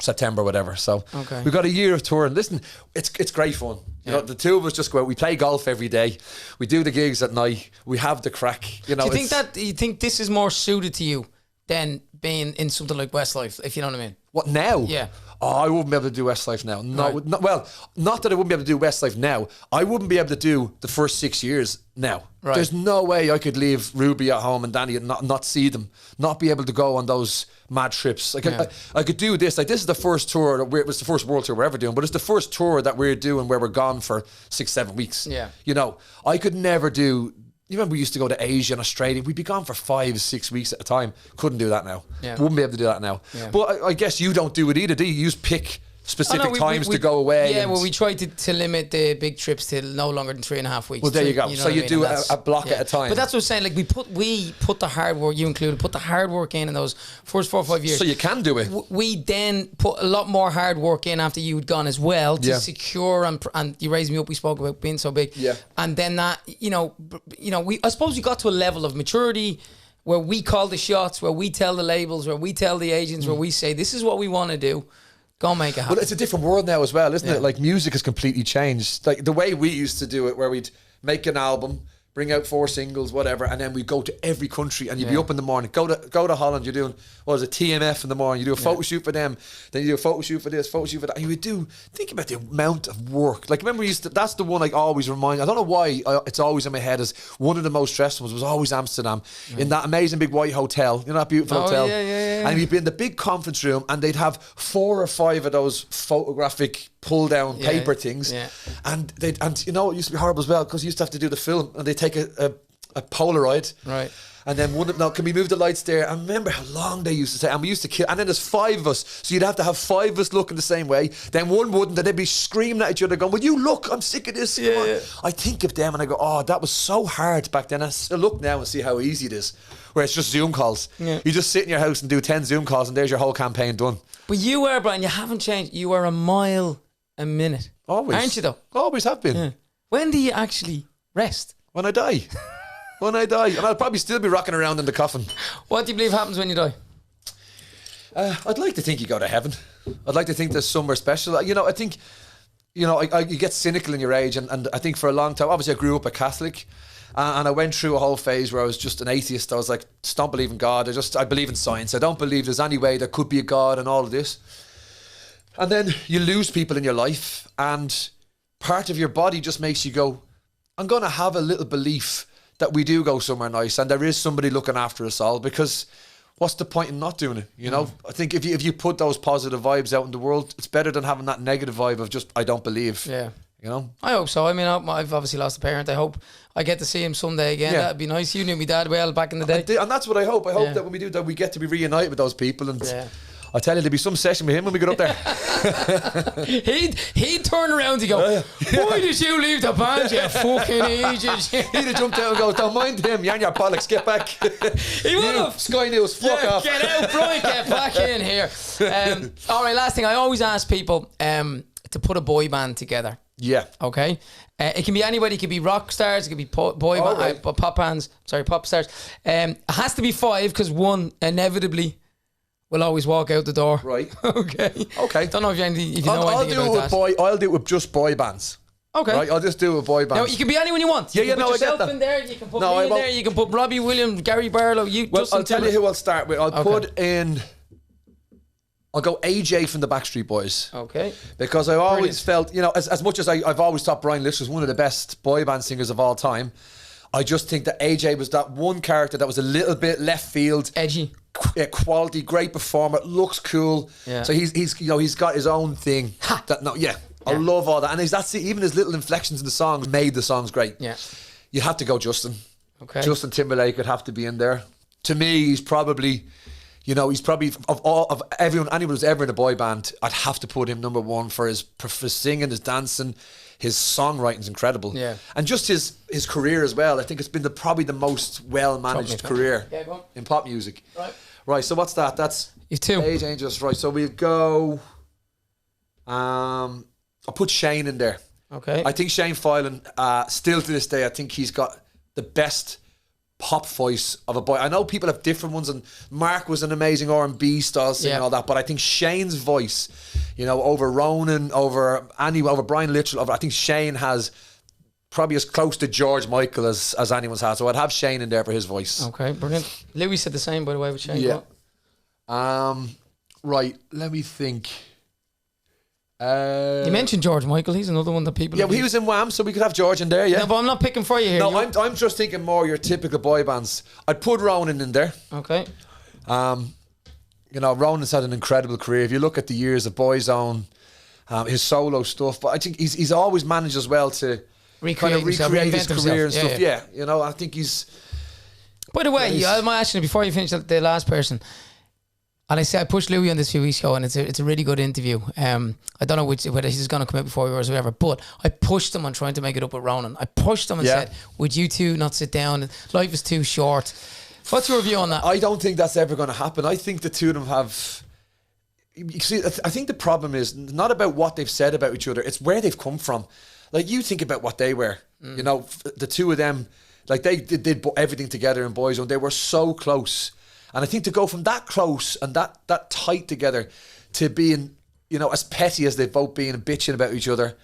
S3: September, whatever. So
S1: Okay.
S3: we've got a year of touring. Listen, it's great fun. You know, the two of us just go out. We play golf every day. We do the gigs at night. We have the crack. You know,
S1: Do you think this is more suited to you than being in something like Westlife, if you know what I mean?
S3: What now?
S1: Yeah.
S3: Oh, I wouldn't be able to do Westlife now. No,
S1: Right.
S3: well, not that I wouldn't be able to do Westlife now. I wouldn't be able to do the first 6 years now.
S1: Right.
S3: There's no way I could leave Ruby at home and Danny and not see them, not be able to go on those mad trips. Like I could do this. Like this is the first tour. It was the first world tour we're ever doing, but it's the first tour that we're doing where we're gone for 6-7 weeks.
S1: Yeah.
S3: You know, I could never do. You remember we used to go to Asia and Australia? We'd be gone for 5-6 weeks at a time. Couldn't do that now.
S1: Yeah.
S3: Wouldn't be able to do that now.
S1: Yeah.
S3: But I guess you don't do it either, do you? You just pick specific times to go away.
S1: Yeah,
S3: and
S1: well, we try to limit the big trips to no longer than 3.5 weeks.
S3: Well, there you go.
S1: know
S3: So
S1: what I
S3: you
S1: mean?
S3: do
S1: And that's-
S3: a block at a time.
S1: But that's what I'm saying. Like we put the hard work, you included, put the hard work in those first 4 or 5 years.
S3: So you can do it.
S1: We then put a lot more hard work in after you'd gone as well to
S3: Yeah.
S1: secure and you raised me up. We spoke about being so big.
S3: Yeah.
S1: And then that, I suppose we got to a level of maturity where we call the shots, where we tell the labels, where we tell the agents, where we say, this is what we want to do. Go make it happen.
S3: Well, it's a different world now as well, isn't
S1: Yeah.
S3: it? Like music has completely changed. Like the way we used to do it, where we'd make an album, bring out 4 singles, whatever, and then we'd go to every country and you'd be up in the morning. Go to Holland, you're doing, what is it, TMF in the morning. You do a photo shoot for them, then you do a photo shoot for this, photo shoot for that. And you would think about the amount of work. Like remember, that's the one I always remind, I don't know why it's always in my head as one of the most stressful was always Amsterdam, in that amazing big white hotel, you know, that beautiful hotel.
S1: Yeah.
S3: And we'd be in the big conference room and they'd have 4 or 5 of those photographic pull down paper things.
S1: Yeah.
S3: And you know, it used to be horrible as well because you used to have to do the film and they take a Polaroid.
S1: Right.
S3: And then can we move the lights there? And remember how long they used to say, and we used to kill, and then there's 5 of us, so you'd have to have 5 of us looking the same way, then one wouldn't, and they'd be screaming at each other going, will you look, I'm sick of this. Come on. I think of them and I go, oh, that was so hard back then. I look now and see how easy it is, where it's just Zoom calls.
S1: Yeah.
S3: You just sit in your house and do 10 Zoom calls and there's your whole campaign done.
S1: But you are, Brian, you haven't changed. You are a mile a minute.
S3: Always.
S1: Aren't you though?
S3: Always have been.
S1: Yeah. When do you actually rest?
S3: When I die. When I die. And I'll probably still be rocking around in the coffin.
S1: What do you believe happens when you die?
S3: I'd like to think you go to heaven. I'd like to think there's somewhere special. You know, I think, you know, you get cynical in your age. And I think for a long time, obviously I grew up a Catholic. And I went through a whole phase where I was just an atheist. I was like, just don't believe in God. I believe in science. I don't believe there's any way there could be a God and all of this. And then you lose people in your life. And part of your body just makes you go, I'm going to have a little belief that we do go somewhere nice and there is somebody looking after us all, because what's the point in not doing it? You know, I think if you put those positive vibes out in the world, it's better than having that negative vibe of just, I don't believe.
S1: Yeah.
S3: You know?
S1: I hope so. I mean, I've obviously lost a parent. I hope I get to see him someday again.
S3: Yeah.
S1: That'd be nice. You knew me dad well back in the day.
S3: And that's what I hope. I hope
S1: Yeah.
S3: that when we do that, we get to be reunited with those people. And
S1: Yeah.
S3: I'll tell you, there'll be some session with him when we get up there.
S1: He'd turn around and go, why did you leave the band, you fucking idiot?
S3: He'd have jumped out and go, don't mind him, you're on your bollocks, get back.
S1: He would have.
S3: Sky News, fuck off.
S1: Get out, Brian, get back in here. All right, last thing. I always ask people to put a boy band together.
S3: Yeah.
S1: Okay, it can be anybody. It could be rock stars. It could be boy band,
S3: right.
S1: pop bands. Sorry, pop stars. It has to be 5 because one inevitably will always walk out the door.
S3: Right.
S1: Okay.
S3: Don't
S1: know if you know anything
S3: I'll do
S1: about
S3: it
S1: that.
S3: I'll do it with just boy bands.
S1: Okay.
S3: Right, I'll just do it with boy bands.
S1: Now you can be anyone you want. You
S3: Yeah,
S1: can
S3: yeah,
S1: put
S3: no, I get
S1: yourself
S3: that.
S1: in there. You can put
S3: No, I
S1: me in
S3: won't.
S1: there. You can put Robbie Williams, Gary Barlow.
S3: Well, I'll tell you who I'll start with. I'll put in. I'll go AJ from the Backstreet Boys.
S1: Okay.
S3: Because I always felt, you know, as much as I've always thought Brian Litch was one of the best boy band singers of all time, I just think that AJ was that one character that was a little bit left field.
S1: Edgy.
S3: Quality, great performer, looks cool.
S1: Yeah.
S3: So he's got his own thing. I love all that. And that's it, even his little inflections in the songs made the songs great.
S1: Yeah.
S3: You'd have to go Justin.
S1: Okay.
S3: Justin Timberlake would have to be in there. To me, he's probably of anyone who's ever in a boy band, I'd have to put him number 1 for his singing, his dancing, his songwriting's incredible.
S1: Yeah.
S3: And just his career as well. I think it's been probably the most well managed career in pop music. Right. So what's that? That's
S1: you 2.
S3: Age Angels. Right. So we'll go. I'll put Shane in there.
S1: Okay.
S3: I think Shane Filan, still to this day, I think he's got the best pop voice of a boy. I know people have different ones, and Mark was an amazing R&B style singer and all that, but I think Shane's voice, you know, over Ronan, over Andy, over Brian Littrell, I think Shane has probably as close to George Michael as anyone's had. So I'd have Shane in there for his voice.
S1: Okay, brilliant. Louis said the same, by the way, with Shane.
S3: Yeah. Right, let me think.
S1: You mentioned George Michael. He's another one that people.
S3: Yeah, well, he was in Wham, so we could have George in there. Yeah,
S1: No, but I'm not picking for you here.
S3: no, I'm just thinking more your typical boy bands. I'd put Ronan in there.
S1: Okay.
S3: You know, Ronan's had an incredible career. If you look at the years of Boyzone, his solo stuff, but I think he's always managed as well to
S1: Recreate himself,
S3: recreate his
S1: reinvent
S3: career
S1: himself.
S3: and
S1: Yeah,
S3: stuff. Yeah, you know, I think he's.
S1: By the way, I'm asking you before you finish the last person. And I pushed Louis on this a few weeks ago, and it's a really good interview. I don't know whether he's going to come out before yours or whatever, but I pushed him on trying to make it up with Ronan. I pushed him and said, would you two not sit down? Life is too short. What's your view on that?
S3: I don't think that's ever going to happen. I think the two of them have. You see, I think the problem is not about what they've said about each other, it's where they've come from. Like, you think about what they were. You know, the two of them, like, they did everything together in Boyzone. They were so close. And I think to go from that close and that tight together to being, you know, as petty as they've both been and bitching about each other,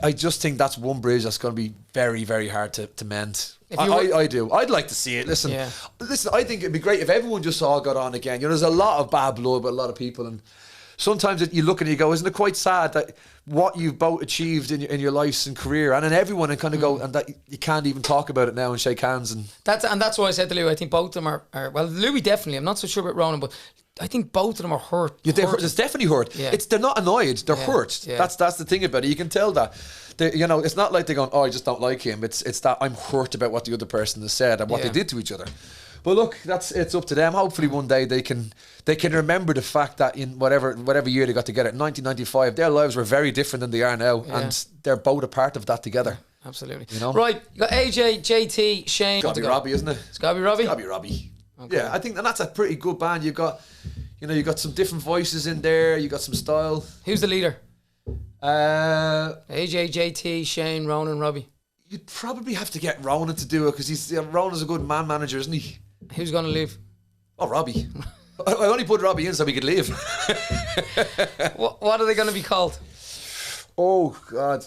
S3: I just think that's one bridge that's going to be very, very hard to mend. I do. I'd like to see it. Listen, I think it'd be great if everyone just all got on again. You know, there's a lot of bad blood with a lot of people, and sometimes you look and you go, isn't it quite sad that what you've both achieved in your lives and career, and then everyone and kind of go, and that you can't even talk about it now and shake hands. And
S1: that's why I said to Louis, I think both of them are well, Louis definitely, I'm not so sure about Ronan, but I think both of them are hurt.
S3: Yeah, it's definitely hurt.
S1: Yeah.
S3: They're not annoyed, they're hurt.
S1: Yeah.
S3: That's the thing about it. You can tell that. You know, it's not like they're going, oh, I just don't like him. It's that I'm hurt about what the other person has said and what they did to each other. But look, it's up to them. Hopefully one day they can remember the fact that in whatever year they got together, in 1995, their lives were very different than they are now, and they're both a part of that together.
S1: Absolutely.
S3: You know?
S1: Right, you got AJ, JT, Shane.
S3: It's got to be Robbie, isn't it?
S1: It's got to be Robbie?
S3: It's got to be Robbie.
S1: Okay.
S3: Yeah, I think, and that's a pretty good band. You've got some different voices in there. You got some style.
S1: Who's the leader? AJ, JT, Shane, Ronan, Robbie.
S3: You'd probably have to get Ronan to do it, because Ronan's a good man manager, isn't he?
S1: Who's going to leave?
S3: Oh, Robbie. I only put Robbie in so we could leave.
S1: What are they going to be called?
S3: Oh, God.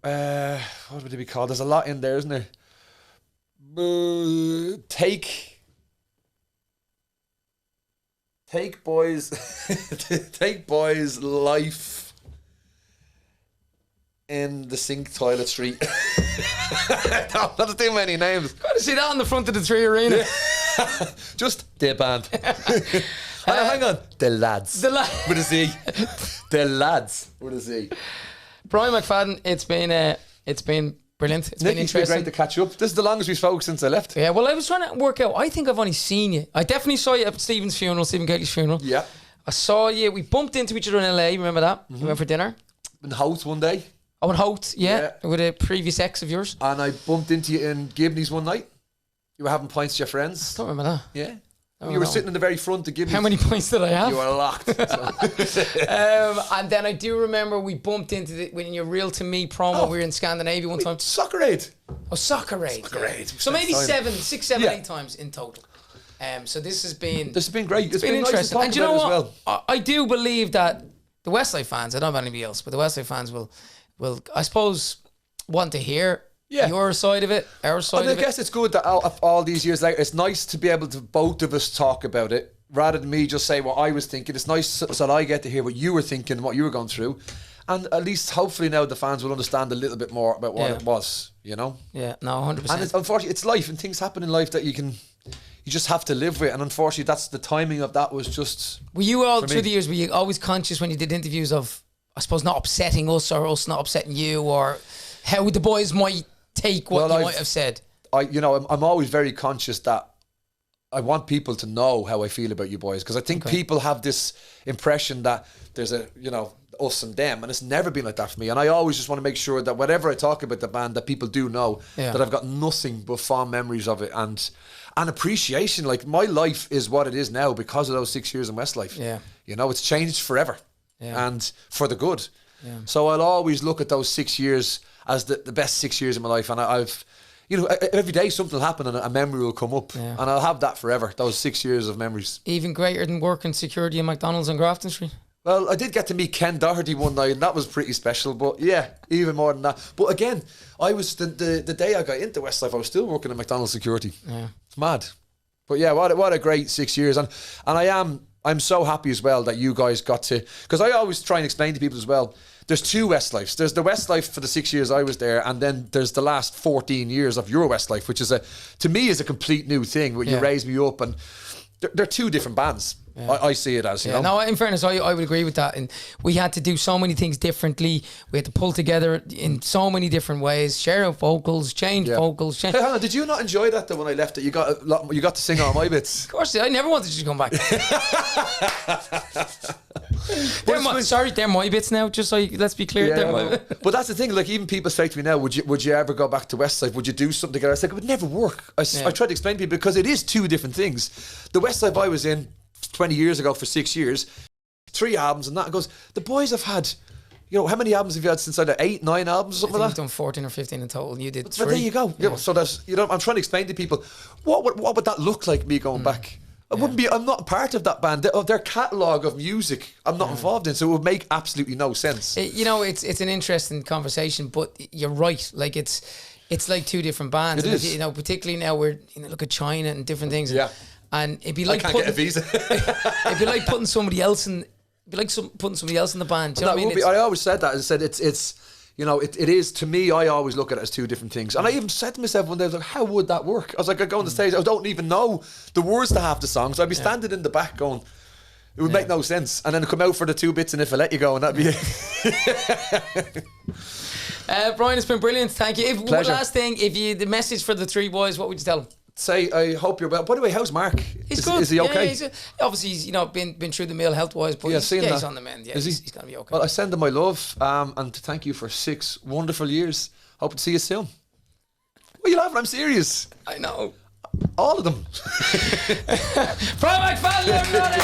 S3: What would they be called? There's a lot in there, isn't there? Take boys. Take boys life in the sink toilet street. No, not too many names.
S1: Got to see that on the front of the Three Arena.
S3: Just the band. Hang on. The lads.
S1: The lads.
S3: With a Z. The lads. With a Z.
S1: Brian McFadden, it's been brilliant. It's been
S3: Nicky, it's been
S1: interesting.
S3: great to catch up. This is the longest we spoke since I left.
S1: Yeah, well, I was trying to work out. I think I've only seen you. I definitely saw you at Stephen Gately's funeral.
S3: Yeah.
S1: I saw you. We bumped into each other in LA. Remember that? We went for dinner.
S3: In Hout one day.
S1: Oh, in Hout, with a previous ex of yours.
S3: And I bumped into you in Gibney's one night. You were having pints with your friends.
S1: Don't remember that.
S3: Yeah.
S1: Oh,
S3: You were
S1: no.
S3: sitting in the very front of Gibney's.
S1: How many points did I have?
S3: You were locked.
S1: And then I do remember we bumped into when your Real to Me promo. We were in Scandinavia one time.
S3: Soccer Aid.
S1: Oh, Soccer Aid.
S3: Soccer Aid.
S1: So maybe
S3: Time.
S1: 6, 7,
S3: Yeah.
S1: 8 times in total. So this has been
S3: great.
S1: it's been
S3: nice to
S1: interesting.
S3: talk
S1: And do you
S3: about
S1: know
S3: it
S1: what?
S3: as well.
S1: I do believe that the Westlife fans, I don't know about anybody else, but the Westlife fans will I suppose want to hear your side of it, our side
S3: I
S1: of it.
S3: guess it's good that all these years later, it's nice to be able to both of us talk about it rather than me just say what I was thinking. It's nice so that I get to hear what you were thinking, what you were going through, and at least hopefully now the fans will understand a little bit more about what it was. You know?
S1: Yeah, no, 100%.
S3: And unfortunately, it's life, and things happen in life that you just have to live with. And unfortunately, that's the timing of that was just.
S1: Were you all through the years? Were you always conscious when you did interviews of, I suppose, not upsetting us or us not upsetting you, or how the boys might take what you might have said?
S3: I'm always very conscious that I want people to know how I feel about you boys, because I think people have this impression that there's us and them, and it's never been like that for me. And I always just want to make sure that whatever I talk about the band, that people do know that I've got nothing but fond memories of it and appreciation. Like, my life is what it is now because of those 6 years in Westlife.
S1: Yeah.
S3: You know, it's changed forever and for the good.
S1: Yeah.
S3: So I'll always look at those 6 years as the best 6 years of my life, and I've you know, every day something will happen and a memory will come up, and I'll have that forever. Those 6 years of memories.
S1: Even greater than working security in McDonald's on Grafton Street.
S3: Well, I did get to meet Ken Doherty one night, and that was pretty special. But yeah, even more than that. But again, I was the day I got into Westlife, I was still working in McDonald's security. Yeah, it's mad. But yeah, what a great 6 years, and I'm so happy as well that you guys got to, because I always try and explain to people as well. There's two Westlifes. There's the Westlife for the 6 years I was there, and then there's the last 14 years of your Westlife, which is to me is a complete new thing. Where you raised me up, and they're two different bands. Yeah. I see it as, you know.
S1: No, in fairness, I would agree with that. And we had to do so many things differently. We had to pull together in so many different ways, share out vocals, change vocals.
S3: Hey, Hannah, did you not enjoy that though when I left it? You got to sing all my bits.
S1: Of course, I never wanted you to come back. They're my bits now. Just so let's be clear.
S3: But that's the thing. Like, even people say to me now, would you ever go back to Westlife? Would you do something together? I said it would never work. I tried to explain to people because it is two different things. The Westlife I was in 20 years ago for 6 years, 3 albums, and that goes. The boys have had, you know, how many albums have you had since I did 8, 9 albums, or something like that?
S1: You've done 14 or 15 in total. You did 3.
S3: But there you go. Yeah. So that's, you know, I'm trying to explain to people what would that look like, me going back. I'm not part of that band. Their catalogue of music I'm not involved in, so it would make absolutely no sense.
S1: You know, it's an interesting conversation, but you're right. Like, it's like two different bands.
S3: It is.
S1: You know, particularly now we're, you know, look at China and different things.
S3: Yeah.
S1: And it'd be like
S3: I can't get a visa.
S1: It'd be like putting somebody else in. It'd be like putting somebody else in the band. Do you know what I mean?
S3: I always said that. I said it's you know, it is, to me, I always look at it as two different things. And I even said to myself one day, I was like, how would that work? I was like, I go on the stage, I don't even know the words to half the songs. I'd be standing in the back going, it would make no sense. And then come out for the 2 bits and If I Let You Go, and that'd be it.
S1: Brian, it's been brilliant. Thank you. One
S3: Pleasure.
S1: last thing, the message for the 3 boys, what would you tell them?
S3: Say, I hope you're well. By the way, how's Mark?
S1: He's good.
S3: Is he okay?
S1: Yeah, obviously, he's, you know, been through the mill health wise, but he's on the mend. Yeah, he's going to be okay.
S3: Well, I send him my love, and to thank you for 6 wonderful years. Hope to see you soon. What are you laughing? I'm serious.
S1: I know.
S3: All of them.
S1: Brian McFadden, everybody!